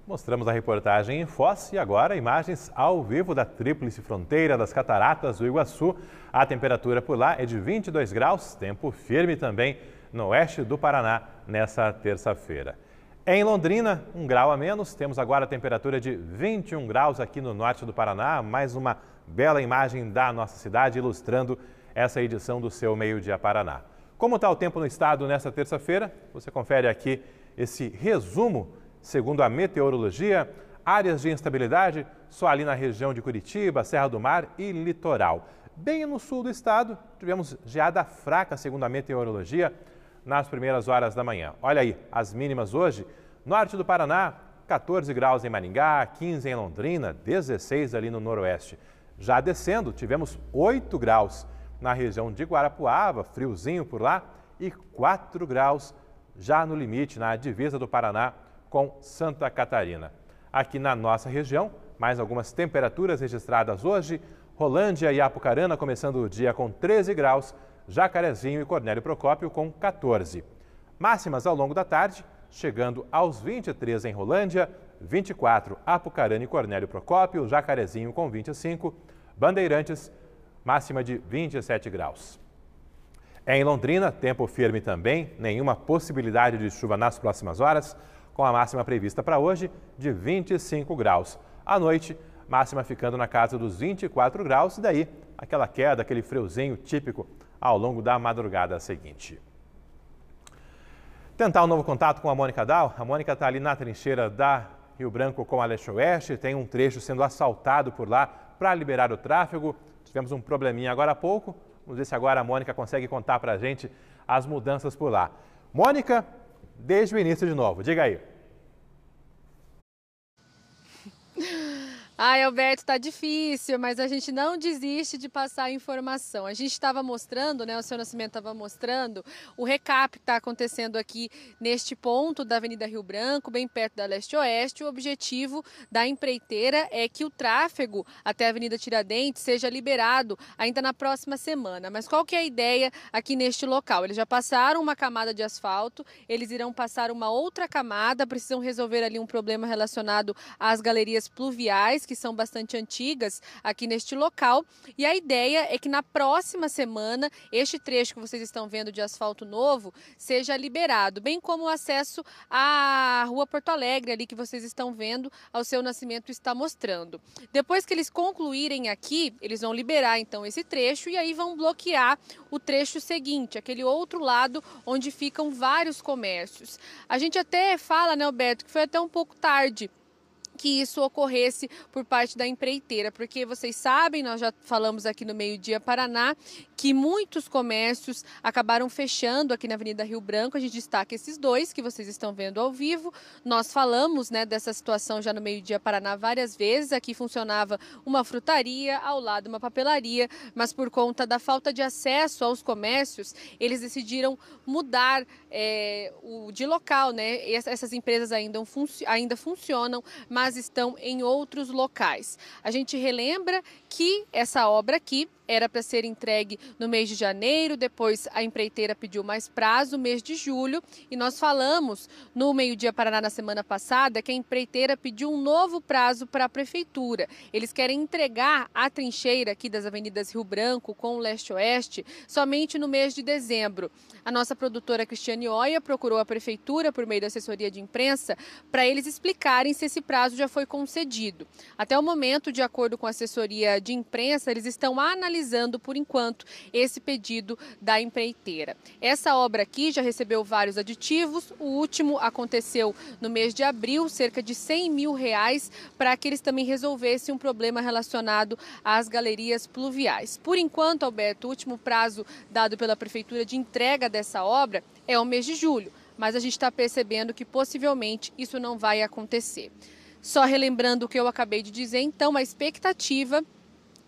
Mostramos a reportagem em Foz e agora imagens ao vivo da tríplice fronteira das cataratas do Iguaçu. A temperatura por lá é de 22 graus, tempo firme também no oeste do Paraná nessa terça-feira. Em Londrina, 1 grau a menos, temos agora a temperatura de 21 graus aqui no norte do Paraná. Mais uma bela imagem da nossa cidade ilustrando essa edição do seu Meio Dia Paraná. Como está o tempo no estado nesta terça-feira? Você confere aqui esse resumo. Segundo a meteorologia, áreas de instabilidade só ali na região de Curitiba, Serra do Mar e litoral. Bem no sul do estado, tivemos geada fraca, segundo a meteorologia, nas primeiras horas da manhã. Olha aí, as mínimas hoje, norte do Paraná, 14 graus em Maringá, 15 em Londrina, 16 ali no noroeste. Já descendo, tivemos 8 graus na região de Guarapuava, friozinho por lá, e 4 graus já no limite, na divisa do Paraná com Santa Catarina. Aqui na nossa região, mais algumas temperaturas registradas hoje. Rolândia e Apucarana começando o dia com 13 graus, Jacarezinho e Cornélio Procópio com 14. Máximas ao longo da tarde, chegando aos 23 em Rolândia, 24 Apucarana e Cornélio Procópio, Jacarezinho com 25, Bandeirantes, máxima de 27 graus. Em Londrina, tempo firme também, nenhuma possibilidade de chuva nas próximas horas, com a máxima prevista para hoje de 25 graus. À noite, máxima ficando na casa dos 24 graus e daí aquela queda, aquele friozinho típico ao longo da madrugada seguinte. Tentar um novo contato com a Mônica Dal. A Mônica está ali na trincheira da Rio Branco com a Leste-Oeste, tem um trecho sendo asfaltado por lá para liberar o tráfego. Tivemos um probleminha agora há pouco. Vamos ver se agora a Mônica consegue contar para a gente as mudanças por lá. Mônica, desde o início de novo, diga aí. Ai, Alberto, tá difícil, mas a gente não desiste de passar a informação. A gente estava mostrando, né, o seu Nascimento estava mostrando o recap que está acontecendo aqui neste ponto da Avenida Rio Branco, bem perto da Leste-Oeste. O objetivo da empreiteira é que o tráfego até a Avenida Tiradentes seja liberado ainda na próxima semana. Mas qual que é a ideia aqui neste local? Eles já passaram uma camada de asfalto, eles irão passar uma outra camada, precisam resolver ali um problema relacionado às galerias pluviais, que são bastante antigas aqui neste local, e a ideia é que na próxima semana este trecho que vocês estão vendo de asfalto novo seja liberado, bem como o acesso à Rua Porto Alegre ali que vocês estão vendo, ao seu Nascimento está mostrando. Depois que eles concluírem aqui, eles vão liberar então esse trecho e aí vão bloquear o trecho seguinte, aquele outro lado onde ficam vários comércios. A gente até fala, né, Alberto, que foi até um pouco tarde que isso ocorresse por parte da empreiteira, porque vocês sabem, nós já falamos aqui no Meio Dia Paraná, que muitos comércios acabaram fechando aqui na Avenida Rio Branco. A gente destaca esses dois que vocês estão vendo ao vivo. Nós falamos, né, dessa situação já no Meio Dia Paraná várias vezes. Aqui funcionava uma frutaria, ao lado uma papelaria, mas por conta da falta de acesso aos comércios, eles decidiram mudar de local, né? Essas empresas ainda funcionam, mas estão em outros locais. A gente relembra que essa obra aqui era para ser entregue no mês de janeiro, depois a empreiteira pediu mais prazo, mês de julho, e nós falamos no Meio Dia Paraná na semana passada que a empreiteira pediu um novo prazo para a prefeitura. Eles querem entregar a trincheira aqui das avenidas Rio Branco com o Leste-Oeste somente no mês de dezembro. A nossa produtora Cristiane Oia procurou a prefeitura por meio da assessoria de imprensa para eles explicarem se esse prazo já foi concedido. Até o momento, de acordo com a assessoria de imprensa, eles estão analisando por enquanto esse pedido da empreiteira. Essa obra aqui já recebeu vários aditivos, o último aconteceu no mês de abril, cerca de R$100 mil, para que eles também resolvessem um problema relacionado às galerias pluviais. Por enquanto, Alberto, o último prazo dado pela prefeitura de entrega dessa obra é o mês de julho, mas a gente está percebendo que possivelmente isso não vai acontecer. Só relembrando o que eu acabei de dizer, então, a expectativa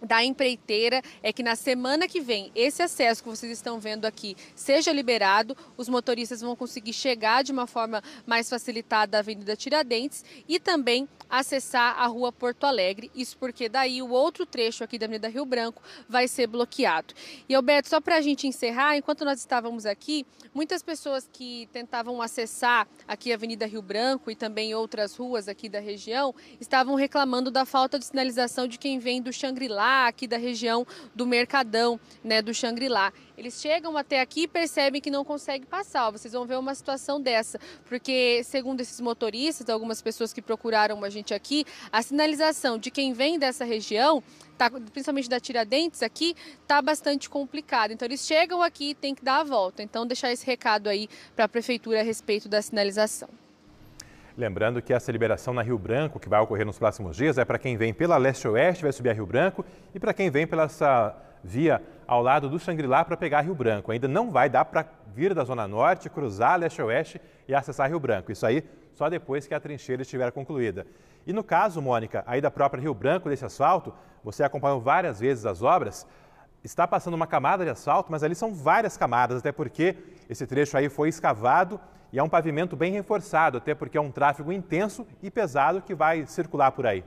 da empreiteira é que na semana que vem esse acesso que vocês estão vendo aqui seja liberado, os motoristas vão conseguir chegar de uma forma mais facilitada à Avenida Tiradentes e também acessar a Rua Porto Alegre, isso porque daí o outro trecho aqui da Avenida Rio Branco vai ser bloqueado. E Alberto, só para a gente encerrar, enquanto nós estávamos aqui, muitas pessoas que tentavam acessar aqui a Avenida Rio Branco e também outras ruas aqui da região estavam reclamando da falta de sinalização de quem vem do Xangri-Lá, aqui da região do Mercadão, né, do Xangri-Lá. Eles chegam até aqui e percebem que não conseguem passar. Vocês vão ver uma situação dessa, porque segundo esses motoristas, algumas pessoas que procuraram a gente aqui, a sinalização de quem vem dessa região, principalmente da Tiradentes aqui, está bastante complicado. Então eles chegam aqui e tem que dar a volta. Então deixar esse recado aí para a prefeitura a respeito da sinalização. Lembrando que essa liberação na Rio Branco, que vai ocorrer nos próximos dias, é para quem vem pela Leste-Oeste, vai subir a Rio Branco, e para quem vem pela essa via ao lado do Xangri-Lá para pegar Rio Branco. Ainda não vai dar para vir da Zona Norte, cruzar a Leste-Oeste e acessar Rio Branco. Isso aí só depois que a trincheira estiver concluída. E no caso, Mônica, aí da própria Rio Branco, desse asfalto, você acompanhou várias vezes as obras, está passando uma camada de asfalto, mas ali são várias camadas, até porque esse trecho aí foi escavado e é um pavimento bem reforçado, até porque é um tráfego intenso e pesado que vai circular por aí.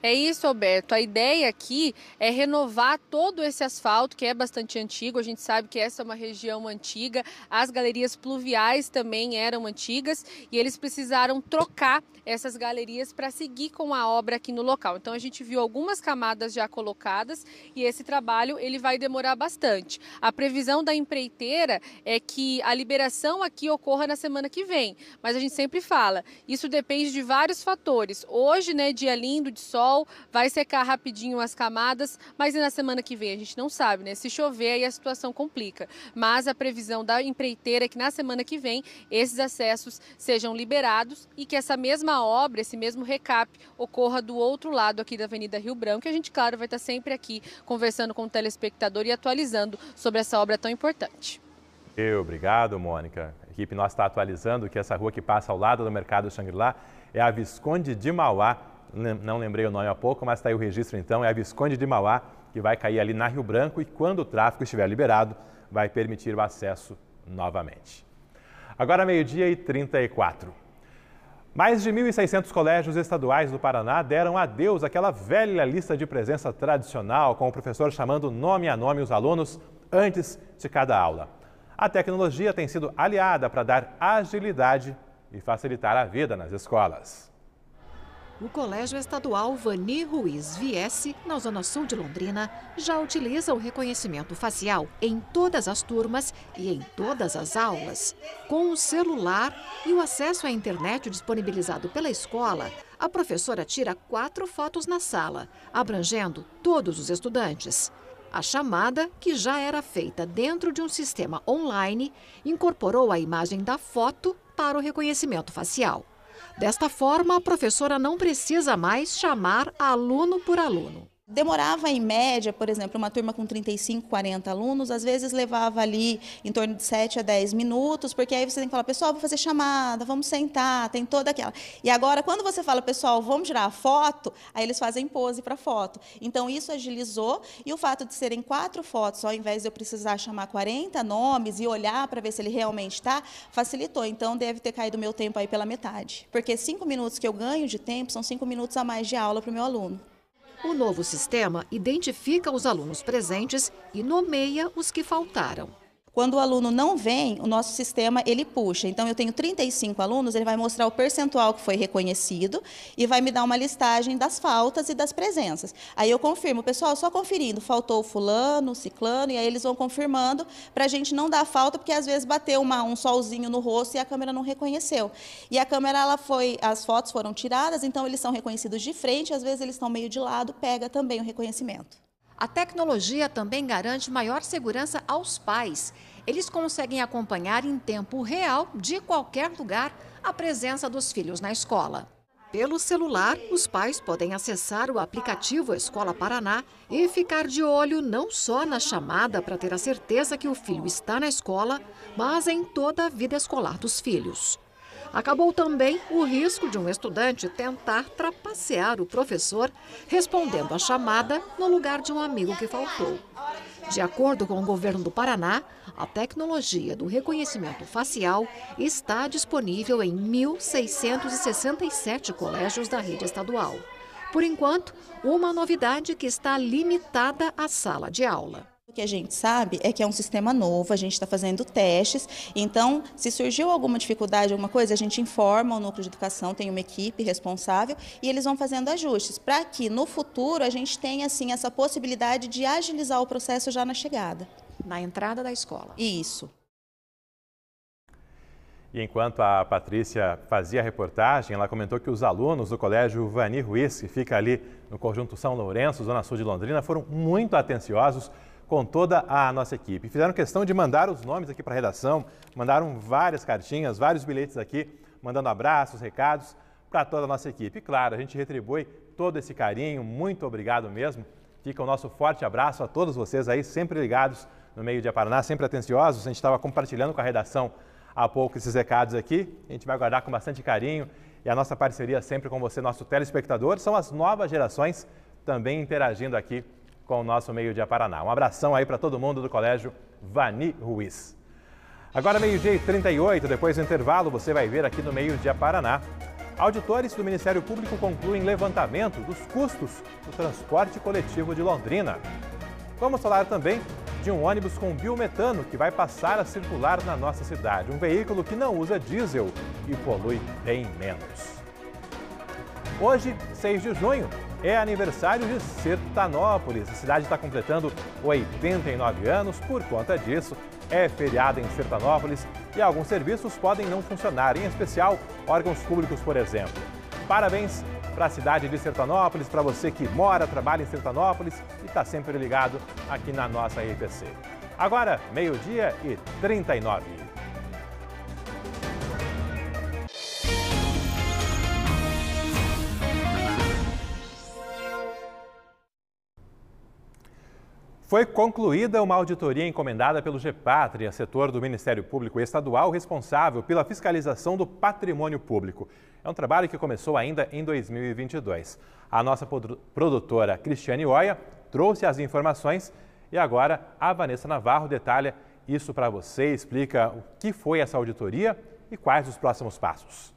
É isso, Alberto. A ideia aqui é renovar todo esse asfalto, que é bastante antigo. A gente sabe que essa é uma região antiga. As galerias pluviais também eram antigas e eles precisaram trocar essas galerias para seguir com a obra aqui no local. Então a gente viu algumas camadas já colocadas e esse trabalho ele vai demorar bastante. A previsão da empreiteira é que a liberação aqui ocorra na semana que vem, mas a gente sempre fala, isso depende de vários fatores. Hoje, né, dia lindo de sol, vai secar rapidinho as camadas, mas e na semana que vem? A gente não sabe, né? Se chover, aí a situação complica. Mas a previsão da empreiteira é que na semana que vem esses acessos sejam liberados e que essa mesma obra, esse mesmo recap, ocorra do outro lado aqui da Avenida Rio Branco. E a gente, claro, vai estar sempre aqui conversando com o telespectador e atualizando sobre essa obra tão importante. Obrigado, Mônica. A equipe nossa está atualizando que essa rua que passa ao lado do Mercado Xangri-Lá é a Visconde de Mauá. Não lembrei o nome há pouco, mas está aí o registro então, é a Visconde de Mauá, que vai cair ali na Rio Branco e quando o tráfego estiver liberado, vai permitir o acesso novamente. Agora 12h34. Mais de 1.600 colégios estaduais do Paraná deram adeus àquela velha lista de presença tradicional, com o professor chamando nome a nome os alunos antes de cada aula. A tecnologia tem sido aliada para dar agilidade e facilitar a vida nas escolas. O Colégio Estadual Vani Ruiz Viesse, na Zona Sul de Londrina, já utiliza o reconhecimento facial em todas as turmas e em todas as aulas. Com o celular e o acesso à internet disponibilizado pela escola, a professora tira 4 fotos na sala, abrangendo todos os estudantes. A chamada, que já era feita dentro de um sistema online, incorporou a imagem da foto para o reconhecimento facial. Desta forma, a professora não precisa mais chamar aluno por aluno. Demorava em média, por exemplo, uma turma com 35, 40 alunos, às vezes levava ali em torno de 7 a 10 minutos, porque aí você tem que falar, pessoal, vou fazer chamada, vamos sentar, tem toda aquela. E agora, quando você fala, pessoal, vamos tirar a foto, aí eles fazem pose para foto. Então, isso agilizou e o fato de serem 4 fotos, ao invés de eu precisar chamar 40 nomes e olhar para ver se ele realmente está, facilitou. Então, deve ter caído o meu tempo aí pela metade. Porque 5 minutos que eu ganho de tempo são 5 minutos a mais de aula para o meu aluno. O novo sistema identifica os alunos presentes e nomeia os que faltaram. Quando o aluno não vem, o nosso sistema ele puxa. Então, eu tenho 35 alunos, ele vai mostrar o percentual que foi reconhecido e vai me dar uma listagem das faltas e das presenças. Aí eu confirmo, pessoal, só conferindo, faltou fulano, ciclano, e aí eles vão confirmando para a gente não dar falta, porque às vezes bateu um solzinho no rosto e a câmera não reconheceu. E a câmera, as fotos foram tiradas, então eles são reconhecidos de frente, às vezes eles estão meio de lado, pega também o reconhecimento. A tecnologia também garante maior segurança aos pais. Eles conseguem acompanhar em tempo real, de qualquer lugar, a presença dos filhos na escola. Pelo celular, os pais podem acessar o aplicativo Escola Paraná e ficar de olho não só na chamada para ter a certeza que o filho está na escola, mas em toda a vida escolar dos filhos. Acabou também o risco de um estudante tentar trapacear o professor, respondendo a chamada no lugar de um amigo que faltou. De acordo com o governo do Paraná, a tecnologia do reconhecimento facial está disponível em 1.667 colégios da rede estadual. Por enquanto, uma novidade que está limitada à sala de aula. O que a gente sabe é que é um sistema novo, a gente está fazendo testes, então se surgiu alguma dificuldade, alguma coisa, a gente informa o núcleo de educação, tem uma equipe responsável e eles vão fazendo ajustes, para que no futuro a gente tenha assim, essa possibilidade de agilizar o processo já na chegada. Na entrada da escola. Isso. E enquanto a Patrícia fazia a reportagem, ela comentou que os alunos do Colégio Vani Ruiz, que fica ali no Conjunto São Lourenço, Zona Sul de Londrina, foram muito atenciosos com toda a nossa equipe. Fizeram questão de mandar os nomes aqui para a redação, mandaram várias cartinhas, vários bilhetes aqui, mandando abraços, recados para toda a nossa equipe. E claro, a gente retribui todo esse carinho, muito obrigado mesmo. Fica o nosso forte abraço a todos vocês aí, sempre ligados no Meio Dia Paraná, sempre atenciosos. A gente estava compartilhando com a redação há pouco esses recados aqui, a gente vai guardar com bastante carinho. E a nossa parceria sempre com você, nosso telespectador, são as novas gerações também interagindo aqui com o nosso Meio Dia Paraná. Um abração aí para todo mundo do Colégio Vani Ruiz. Agora 12h38, depois do intervalo, você vai ver aqui no Meio Dia Paraná. Auditores do Ministério Público concluem levantamento dos custos do transporte coletivo de Londrina. Vamos falar também de um ônibus com biometano que vai passar a circular na nossa cidade. Um veículo que não usa diesel e polui bem menos. Hoje, 6 de junho, é aniversário de Sertanópolis. A cidade está completando 89 anos. Por conta disso, é feriado em Sertanópolis e alguns serviços podem não funcionar, em especial órgãos públicos, por exemplo. Parabéns para a cidade de Sertanópolis, para você que mora, trabalha em Sertanópolis e está sempre ligado aqui na nossa RPC. Agora, 12h39. Foi concluída uma auditoria encomendada pelo GEPATRIA, setor do Ministério Público Estadual responsável pela fiscalização do patrimônio público. É um trabalho que começou ainda em 2022. A nossa produtora Cristiane Oia trouxe as informações e agora a Vanessa Navarro detalha isso para você, explica o que foi essa auditoria e quais os próximos passos.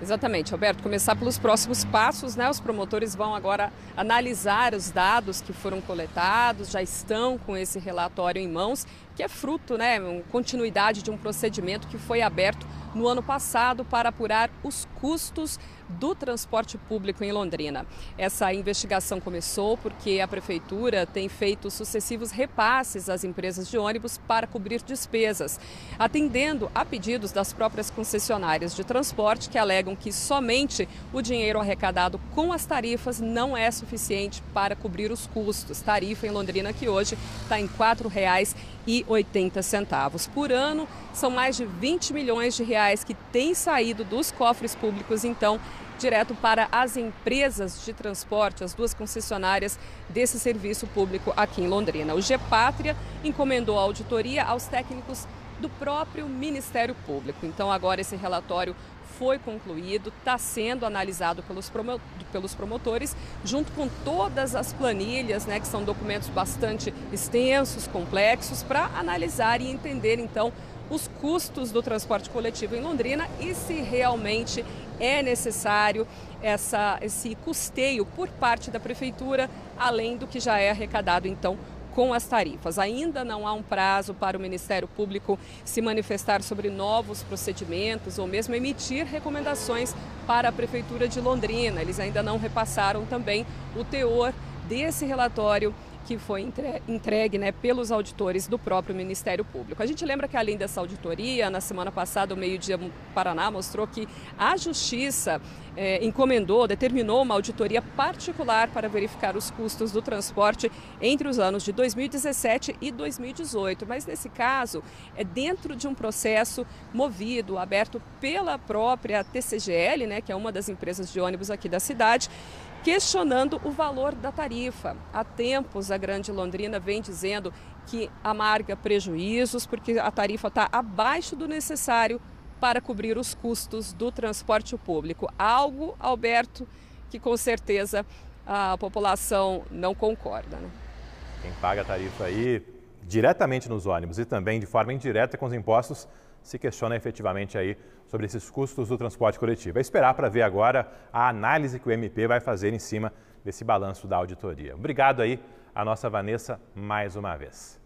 Exatamente, Alberto. Começar pelos próximos passos, né? Os promotores vão agora analisar os dados que foram coletados, já estão com esse relatório em mãos, que é fruto, né, continuidade de um procedimento que foi aberto no ano passado para apurar os custos do transporte público em Londrina. Essa investigação começou porque a Prefeitura tem feito sucessivos repasses às empresas de ônibus para cobrir despesas, atendendo a pedidos das próprias concessionárias de transporte que alegam que somente o dinheiro arrecadado com as tarifas não é suficiente para cobrir os custos. Tarifa em Londrina que hoje está em R$ 4,80 por ano. São mais de 20 milhões de reais que têm saído dos cofres públicos, então, direto para as empresas de transporte, as duas concessionárias desse serviço público aqui em Londrina. O GEPATRIA encomendou a auditoria aos técnicos do próprio Ministério Público. Então, agora esse relatório foi concluído, está sendo analisado pelos promotores, junto com todas as planilhas, né, que são documentos bastante extensos, complexos, para analisar e entender, então, os custos do transporte coletivo em Londrina e se realmente é necessário esse custeio por parte da Prefeitura, além do que já é arrecadado, então, com as tarifas. Ainda não há um prazo para o Ministério Público se manifestar sobre novos procedimentos ou mesmo emitir recomendações para a Prefeitura de Londrina. Eles ainda não repassaram também o teor desse relatório que foi entregue, né, pelos auditores do próprio Ministério Público. A gente lembra que, além dessa auditoria, na semana passada, o Meio Dia Paraná mostrou que a Justiça determinou uma auditoria particular para verificar os custos do transporte entre os anos de 2017 e 2018. Mas, nesse caso, é dentro de um processo movido, aberto pela própria TCGL, né, que é uma das empresas de ônibus aqui da cidade, questionando o valor da tarifa. Há tempos, a Grande Londrina vem dizendo que amarga prejuízos porque a tarifa está abaixo do necessário para cobrir os custos do transporte público. Algo, Alberto, que com certeza a população não concorda, né? Quem paga a tarifa aí diretamente nos ônibus e também de forma indireta com os impostos se questiona efetivamente aí sobre esses custos do transporte coletivo. É esperar para ver agora a análise que o MP vai fazer em cima desse balanço da auditoria. Obrigado aí a nossa Vanessa mais uma vez.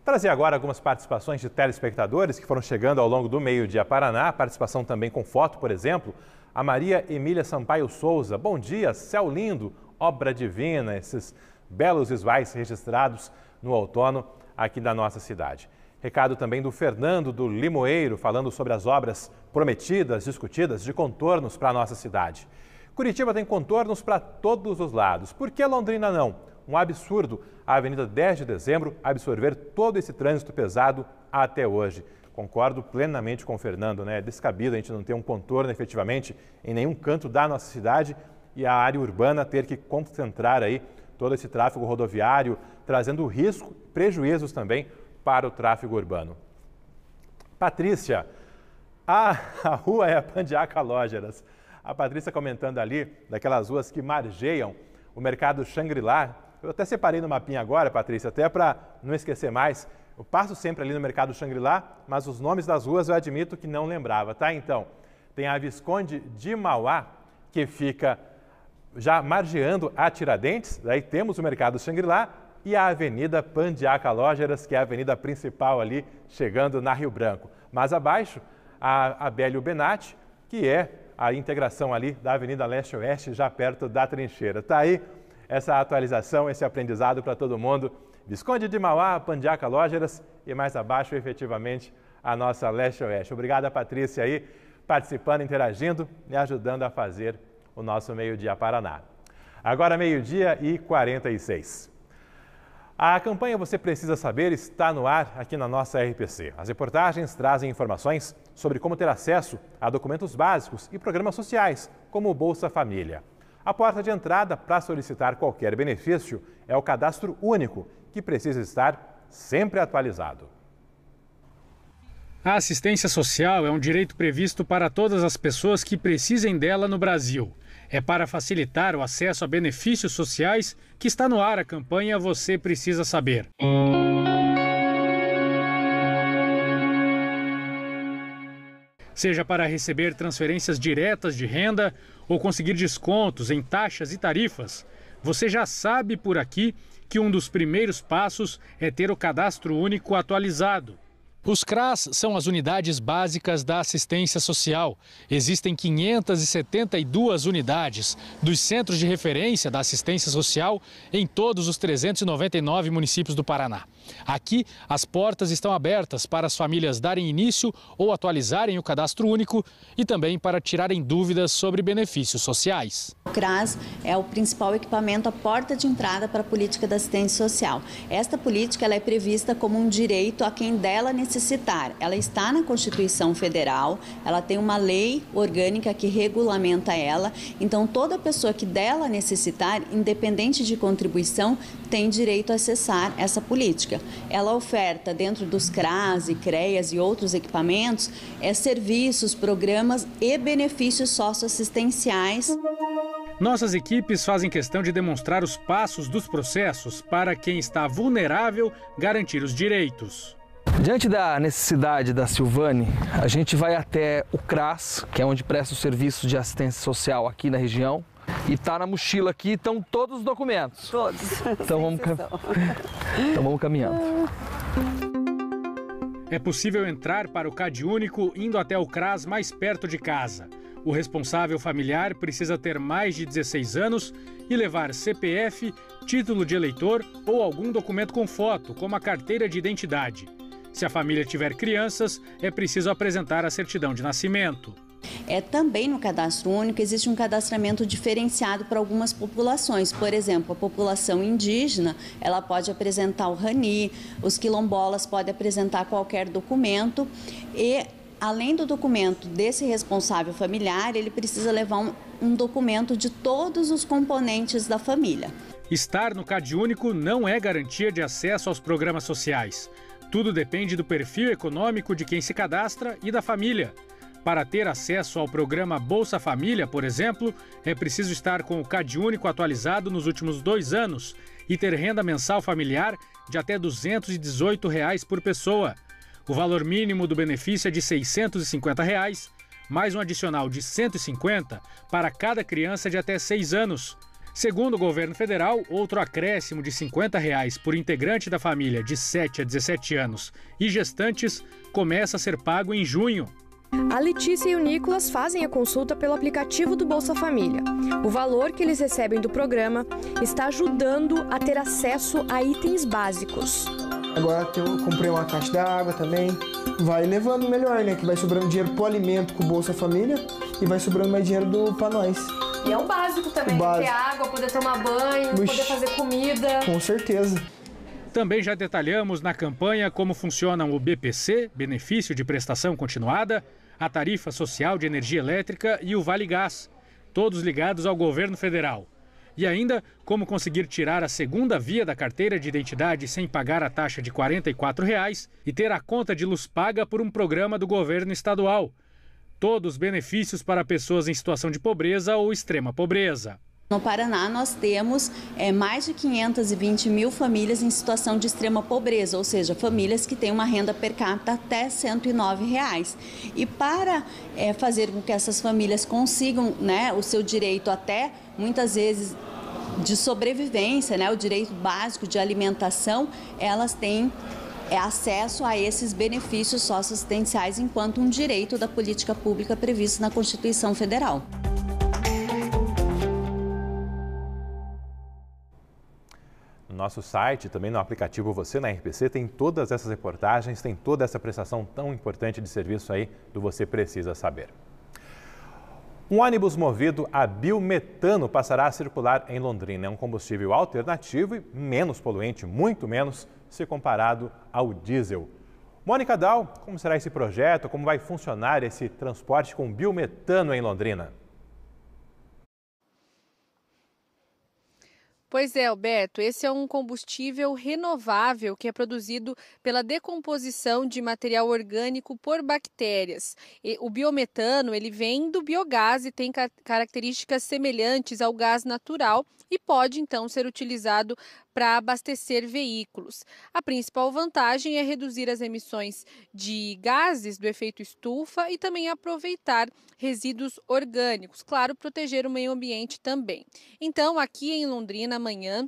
Trazer agora algumas participações de telespectadores que foram chegando ao longo do Meio Dia Paraná, participação também com foto, por exemplo. A Maria Emília Sampaio Souza, bom dia, céu lindo, obra divina, esses belos visuais registrados no outono aqui da nossa cidade. Recado também do Fernando do Limoeiro, falando sobre as obras prometidas, discutidas, de contornos para a nossa cidade. Curitiba tem contornos para todos os lados. Por que Londrina não? Um absurdo a Avenida 10 de Dezembro absorver todo esse trânsito pesado até hoje. Concordo plenamente com o Fernando, né? É descabido a gente não ter um contorno efetivamente em nenhum canto da nossa cidade e a área urbana ter que concentrar aí todo esse tráfego rodoviário, trazendo risco, prejuízos também para o tráfego urbano. Patrícia, a rua é a Pandiaca Lógeras. A Patrícia comentando ali daquelas ruas que margeiam o mercado Shangri-La Eu até separei no mapinha agora, Patrícia, até para não esquecer mais. Eu passo sempre ali no Mercado Xangri-Lá, mas os nomes das ruas eu admito que não lembrava, tá? Então, tem a Visconde de Mauá, que fica já margeando a Tiradentes, daí temos o Mercado Xangri-Lá e a Avenida Pandiaca Lógeras, que é a avenida principal ali, chegando na Rio Branco. Mais abaixo, a Abélio Benatti, que é a integração ali da Avenida Leste-Oeste, já perto da Trincheira. Tá aí essa atualização, esse aprendizado para todo mundo. Visconde de Mauá, Pandiaca Lógeras e mais abaixo, efetivamente, a nossa Leste-Oeste. Obrigado, Patrícia, aí, participando, interagindo e ajudando a fazer o nosso Meio-Dia Paraná. Agora, 12h46. A campanha Você Precisa Saber está no ar aqui na nossa RPC. As reportagens trazem informações sobre como ter acesso a documentos básicos e programas sociais, como o Bolsa Família. A porta de entrada para solicitar qualquer benefício é o Cadastro Único, que precisa estar sempre atualizado. A assistência social é um direito previsto para todas as pessoas que precisem dela no Brasil. É para facilitar o acesso a benefícios sociais que está no ar a campanha Você Precisa Saber. Seja para receber transferências diretas de renda ou conseguir descontos em taxas e tarifas, você já sabe por aqui que um dos primeiros passos é ter o Cadastro Único atualizado. Os CRAS são as unidades básicas da assistência social. Existem 572 unidades dos centros de referência da assistência social em todos os 399 municípios do Paraná. Aqui, as portas estão abertas para as famílias darem início ou atualizarem o Cadastro Único e também para tirarem dúvidas sobre benefícios sociais. O CRAS é o principal equipamento, a porta de entrada para a política da assistência social. Esta política ela é prevista como um direito a quem dela necessitar. Ela está na Constituição Federal, ela tem uma lei orgânica que regulamenta ela, então toda pessoa que dela necessitar, independente de contribuição, tem direito a acessar essa política. Ela oferta dentro dos CRAS e CREAS e outros equipamentos serviços, programas e benefícios socioassistenciais. Nossas equipes fazem questão de demonstrar os passos dos processos para quem está vulnerável garantir os direitos. Diante da necessidade da Silvane, a gente vai até o CRAS, que é onde presta o serviço de assistência social aqui na região. E tá na mochila aqui, estão todos os documentos. Todos. Então vamos caminhando. É possível entrar para o CAD Único indo até o CRAS mais perto de casa. O responsável familiar precisa ter mais de 16 anos e levar CPF, título de eleitor ou algum documento com foto, como a carteira de identidade. Se a família tiver crianças, é preciso apresentar a certidão de nascimento. Também no Cadastro Único existe um cadastramento diferenciado para algumas populações. Por exemplo, a população indígena, ela pode apresentar o RANI, os quilombolas podem apresentar qualquer documento e, além do documento desse responsável familiar, ele precisa levar um documento de todos os componentes da família. Estar no CAD Único não é garantia de acesso aos programas sociais. Tudo depende do perfil econômico de quem se cadastra e da família. Para ter acesso ao programa Bolsa Família, por exemplo, é preciso estar com o CAD Único atualizado nos últimos 2 anos e ter renda mensal familiar de até R$ 218 por pessoa. O valor mínimo do benefício é de R$ 650, mais um adicional de R$ 150 para cada criança de até 6 anos. Segundo o governo federal, outro acréscimo de R$ 50 por integrante da família de 7 a 17 anos e gestantes começa a ser pago em junho. A Letícia e o Nicolas fazem a consulta pelo aplicativo do Bolsa Família. O valor que eles recebem do programa está ajudando a ter acesso a itens básicos. Agora eu comprei uma caixa d'água também. Vai levando melhor, né? Que vai sobrando dinheiro pro alimento com o Bolsa Família e vai sobrando mais dinheiro pra nós. E é o básico também, ter água, poder tomar banho, poder fazer comida. Com certeza. Também já detalhamos na campanha como funcionam o BPC, Benefício de Prestação Continuada, a Tarifa Social de Energia Elétrica e o Vale Gás, todos ligados ao governo federal. E ainda como conseguir tirar a segunda via da carteira de identidade sem pagar a taxa de R$ 44 e ter a conta de luz paga por um programa do governo estadual. Todos benefícios para pessoas em situação de pobreza ou extrema pobreza. No Paraná, nós temos mais de 520 mil famílias em situação de extrema pobreza, ou seja, famílias que têm uma renda per capita até R$ 109. E para fazer com que essas famílias consigam, né, o seu direito até, muitas vezes, de sobrevivência, né, o direito básico de alimentação, elas têm acesso a esses benefícios socioassistenciais enquanto um direito da política pública previsto na Constituição Federal. No nosso site, também no aplicativo Você na RPC, tem todas essas reportagens, tem toda essa prestação tão importante de serviço aí do Você Precisa Saber. Um ônibus movido a biometano passará a circular em Londrina. É um combustível alternativo e menos poluente, muito menos, se comparado ao diesel. Mônica Dal, como será esse projeto? Como vai funcionar esse transporte com biometano em Londrina? Pois é, Alberto, esse é um combustível renovável que é produzido pela decomposição de material orgânico por bactérias. O biometano, ele vem do biogás e tem características semelhantes ao gás natural e pode, então, ser utilizado para abastecer veículos. A principal vantagem é reduzir as emissões de gases do efeito estufa e também aproveitar resíduos orgânicos, claro, proteger o meio ambiente também. Então, aqui em Londrina, amanhã,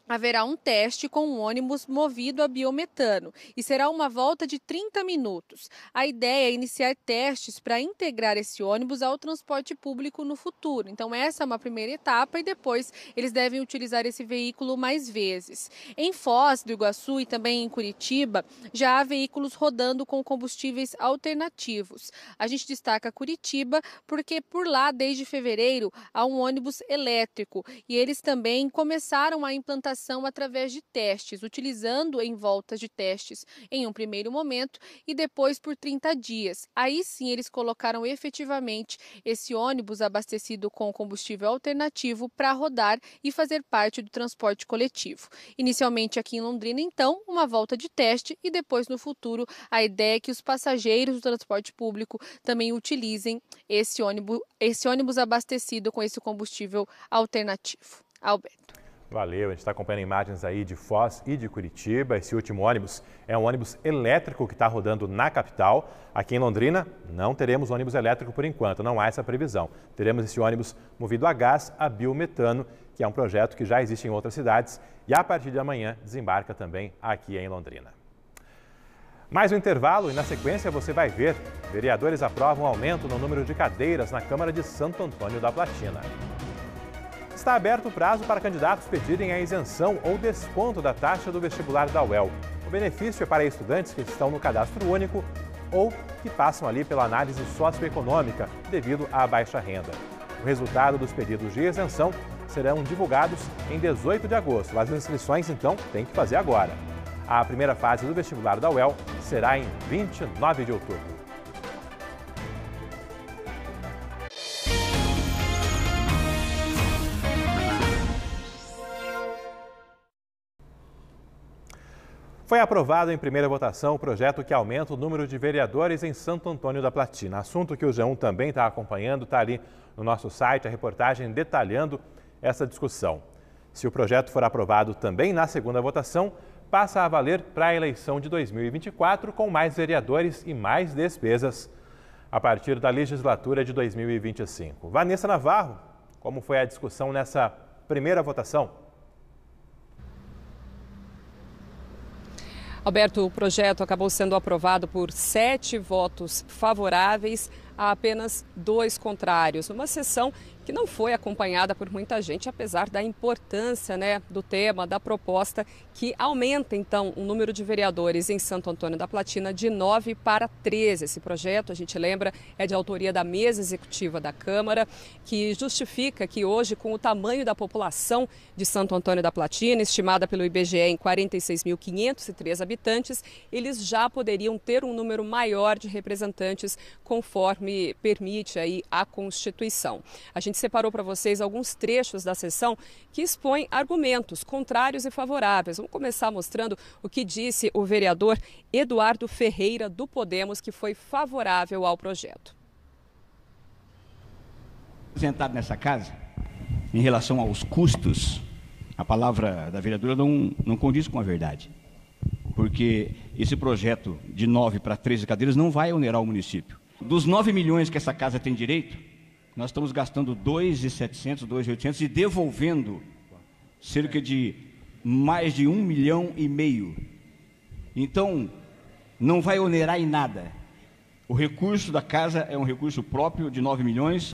haverá um teste com um ônibus movido a biometano e será uma volta de 30 minutos. A ideia é iniciar testes para integrar esse ônibus ao transporte público no futuro. Então essa é uma primeira etapa e depois eles devem utilizar esse veículo mais vezes. Em Foz do Iguaçu e também em Curitiba já há veículos rodando com combustíveis alternativos. A gente destaca Curitiba porque por lá desde fevereiro há um ônibus elétrico e eles também começaram a implantação através de testes, utilizando em voltas de testes em um primeiro momento e depois por 30 dias. Aí sim eles colocaram efetivamente esse ônibus abastecido com combustível alternativo para rodar e fazer parte do transporte coletivo. Inicialmente aqui em Londrina, então, uma volta de teste e depois no futuro a ideia é que os passageiros do transporte público também utilizem esse ônibus abastecido com esse combustível alternativo. Alberto. Valeu, a gente está acompanhando imagens aí de Foz e de Curitiba. Esse último ônibus é um ônibus elétrico que está rodando na capital. Aqui em Londrina não teremos ônibus elétrico por enquanto, não há essa previsão. Teremos esse ônibus movido a gás, a biometano, que é um projeto que já existe em outras cidades e a partir de amanhã desembarca também aqui em Londrina. Mais um intervalo e na sequência você vai ver. Vereadores aprovam aumento no número de cadeiras na Câmara de Santo Antônio da Platina. Está aberto o prazo para candidatos pedirem a isenção ou desconto da taxa do vestibular da UEL. O benefício é para estudantes que estão no cadastro único ou que passam ali pela análise socioeconômica devido à baixa renda. O resultado dos pedidos de isenção serão divulgados em 18 de agosto. As inscrições, então, tem que fazer agora. A primeira fase do vestibular da UEL será em 29 de outubro. Foi aprovado em primeira votação o projeto que aumenta o número de vereadores em Santo Antônio da Platina. Assunto que o G1 também está acompanhando, está ali no nosso site, a reportagem detalhando essa discussão. Se o projeto for aprovado também na segunda votação, passa a valer para a eleição de 2024 com mais vereadores e mais despesas a partir da legislatura de 2025. Vanessa Navarro, como foi a discussão nessa primeira votação? Alberto, o projeto acabou sendo aprovado por 7 votos favoráveis a apenas 2 contrários. Uma sessão que não foi acompanhada por muita gente, apesar da importância, do tema, da proposta, que aumenta, então, o número de vereadores em Santo Antônio da Platina de 9 para 13. Esse projeto, a gente lembra, é de autoria da mesa executiva da Câmara, que justifica que hoje, com o tamanho da população de Santo Antônio da Platina, estimada pelo IBGE em 46.503 habitantes, eles já poderiam ter um número maior de representantes, conforme permite aí a Constituição. A gente separou para vocês alguns trechos da sessão que expõem argumentos contrários e favoráveis. Vamos começar mostrando o que disse o vereador Eduardo Ferreira, do Podemos, que foi favorável ao projeto. Sentado nessa casa, em relação aos custos, a palavra da vereadora não condiz com a verdade. Porque esse projeto de 9 para 13 cadeiras não vai onerar o município. Dos 9 milhões que essa casa tem direito, nós estamos gastando 2.700, 2.800 e devolvendo cerca de mais de 1,5 milhão. Então, não vai onerar em nada. O recurso da casa é um recurso próprio de 9 milhões.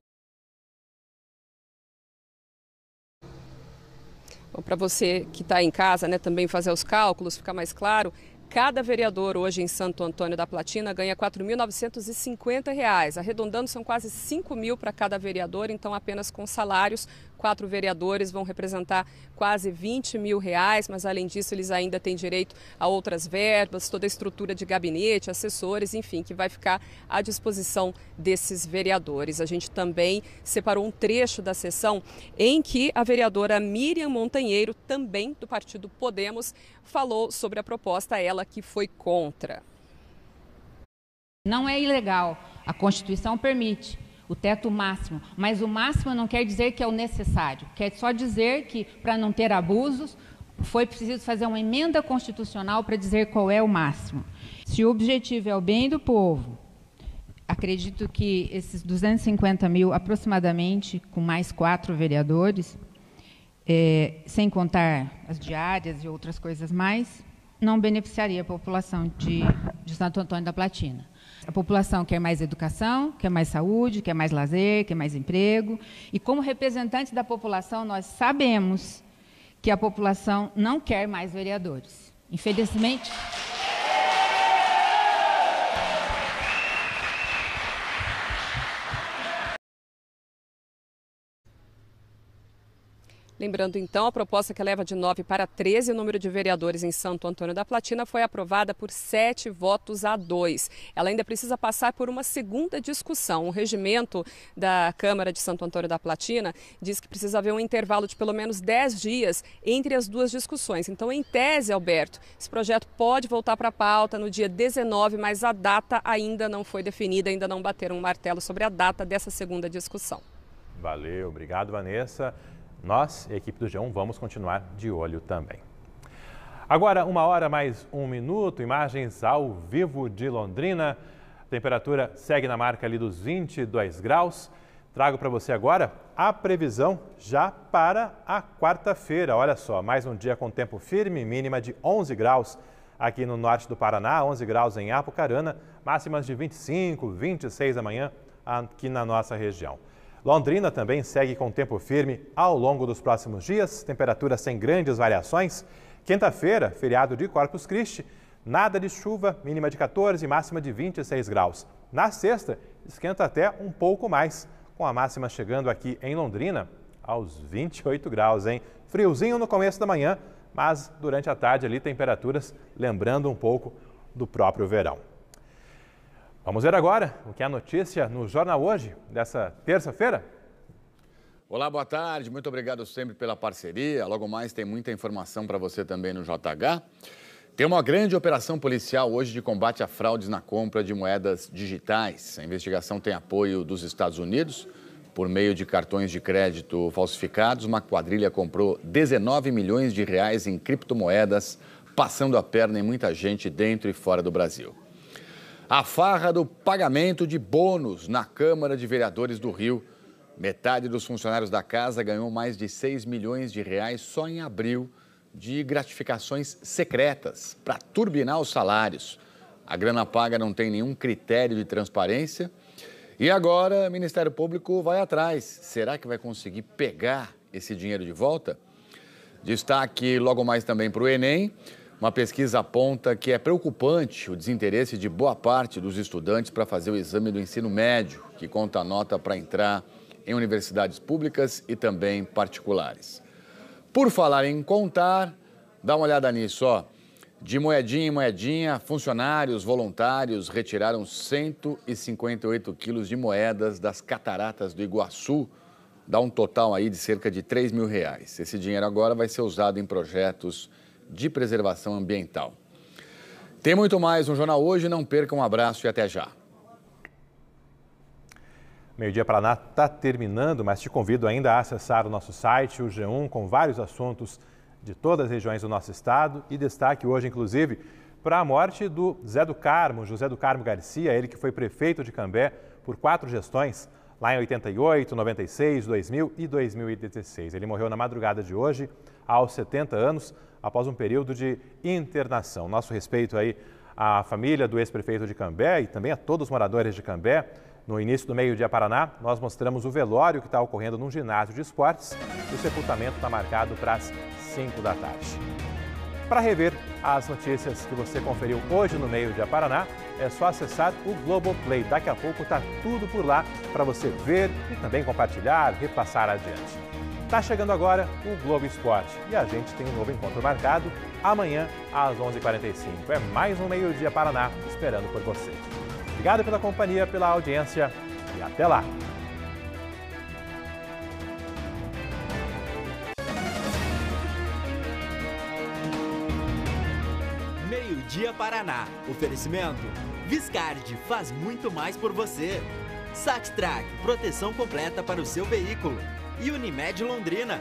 Para você que está em casa, né, também fazer os cálculos, ficar mais claro, cada vereador hoje em Santo Antônio da Platina ganha R$ 4.950. Arredondando, são quase 5 mil para cada vereador, então apenas com salários, 4 vereadores vão representar quase R$ 20 mil, mas além disso eles ainda têm direito a outras verbas, toda a estrutura de gabinete, assessores, enfim, que vai ficar à disposição desses vereadores. A gente também separou um trecho da sessão em que a vereadora Miriam Montanheiro, também do partido Podemos, falou sobre a proposta, ela que foi contra. Não é ilegal, a Constituição permite o teto máximo, mas o máximo não quer dizer que é o necessário, quer só dizer que, para não ter abusos, foi preciso fazer uma emenda constitucional para dizer qual é o máximo. Se o objetivo é o bem do povo, acredito que esses 250 mil, aproximadamente, com mais 4 vereadores, sem contar as diárias e outras coisas mais, não beneficiaria a população de Santo Antônio da Platina. A população quer mais educação, quer mais saúde, quer mais lazer, quer mais emprego. E como representantes da população, nós sabemos que a população não quer mais vereadores. Infelizmente... Lembrando, então, a proposta que leva de 9 para 13 o número de vereadores em Santo Antônio da Platina foi aprovada por 7 votos a 2. Ela ainda precisa passar por uma segunda discussão. O regimento da Câmara de Santo Antônio da Platina diz que precisa haver um intervalo de pelo menos 10 dias entre as duas discussões. Então, em tese, Alberto, esse projeto pode voltar para a pauta no dia 19, mas a data ainda não foi definida, ainda não bateram um martelo sobre a data dessa segunda discussão. Valeu, obrigado, Vanessa. Nós, a equipe do G1, vamos continuar de olho também. Agora, 1h mais 1 minuto, imagens ao vivo de Londrina. A temperatura segue na marca ali dos 22 graus. Trago para você agora a previsão já para a quarta-feira. Olha só, mais um dia com tempo firme, mínima de 11 graus aqui no norte do Paraná, 11 graus em Apucarana, máximas de 25, 26 amanhã aqui na nossa região. Londrina também segue com tempo firme ao longo dos próximos dias, temperatura sem grandes variações. Quinta-feira, feriado de Corpus Christi, nada de chuva, mínima de 14, máxima de 26 graus. Na sexta, esquenta até um pouco mais, com a máxima chegando aqui em Londrina aos 28 graus, hein? Friozinho no começo da manhã, mas durante a tarde ali temperaturas lembrando um pouco do próprio verão. Vamos ver agora o que é a notícia no Jornal Hoje, dessa terça-feira. Olá, boa tarde. Muito obrigado sempre pela parceria. Logo mais tem muita informação para você também no JH. Tem uma grande operação policial hoje de combate a fraudes na compra de moedas digitais. A investigação tem apoio dos Estados Unidos. Por meio de cartões de crédito falsificados, uma quadrilha comprou 19 milhões de reais em criptomoedas, passando a perna em muita gente dentro e fora do Brasil. A farra do pagamento de bônus na Câmara de Vereadores do Rio. Metade dos funcionários da casa ganhou mais de 6 milhões de reais só em abril de gratificações secretas para turbinar os salários. A grana paga não tem nenhum critério de transparência. E agora o Ministério Público vai atrás. Será que vai conseguir pegar esse dinheiro de volta? Destaque logo mais também para o Enem. Uma pesquisa aponta que é preocupante o desinteresse de boa parte dos estudantes para fazer o exame do ensino médio, que conta a nota para entrar em universidades públicas e também particulares. Por falar em contar, dá uma olhada nisso, ó. De moedinha em moedinha, funcionários voluntários retiraram 158 quilos de moedas das cataratas do Iguaçu. Dá um total aí de cerca de 3 mil reais. Esse dinheiro agora vai ser usado em projetos de preservação ambiental. Tem muito mais no Jornal Hoje, não perca, um abraço e até já. Meio-dia Paraná está terminando, mas te convido ainda a acessar o nosso site, o G1, com vários assuntos de todas as regiões do nosso estado. E destaque hoje, inclusive, para a morte do Zé do Carmo, José do Carmo Garcia, ele que foi prefeito de Cambé por 4 gestões, lá em 88, 96, 2000 e 2016. Ele morreu na madrugada de hoje, aos 70 anos, após um período de internação. Nosso respeito aí à família do ex-prefeito de Cambé e também a todos os moradores de Cambé. No início do Meio-Dia Paraná, nós mostramos o velório que está ocorrendo num ginásio de esportes e o sepultamento está marcado para as 5 da tarde. Para rever as notícias que você conferiu hoje no Meio-Dia Paraná, é só acessar o Globoplay. Daqui a pouco está tudo por lá para você ver e também compartilhar, repassar adiante. Está chegando agora o Globo Esporte e a gente tem um novo encontro marcado amanhã às 11h45. É mais um Meio-Dia Paraná esperando por você. Obrigado pela companhia, pela audiência e até lá! Meio-Dia Paraná. Oferecimento. Viscard faz muito mais por você. Saxtrack, proteção completa para o seu veículo. E Unimed Londrina.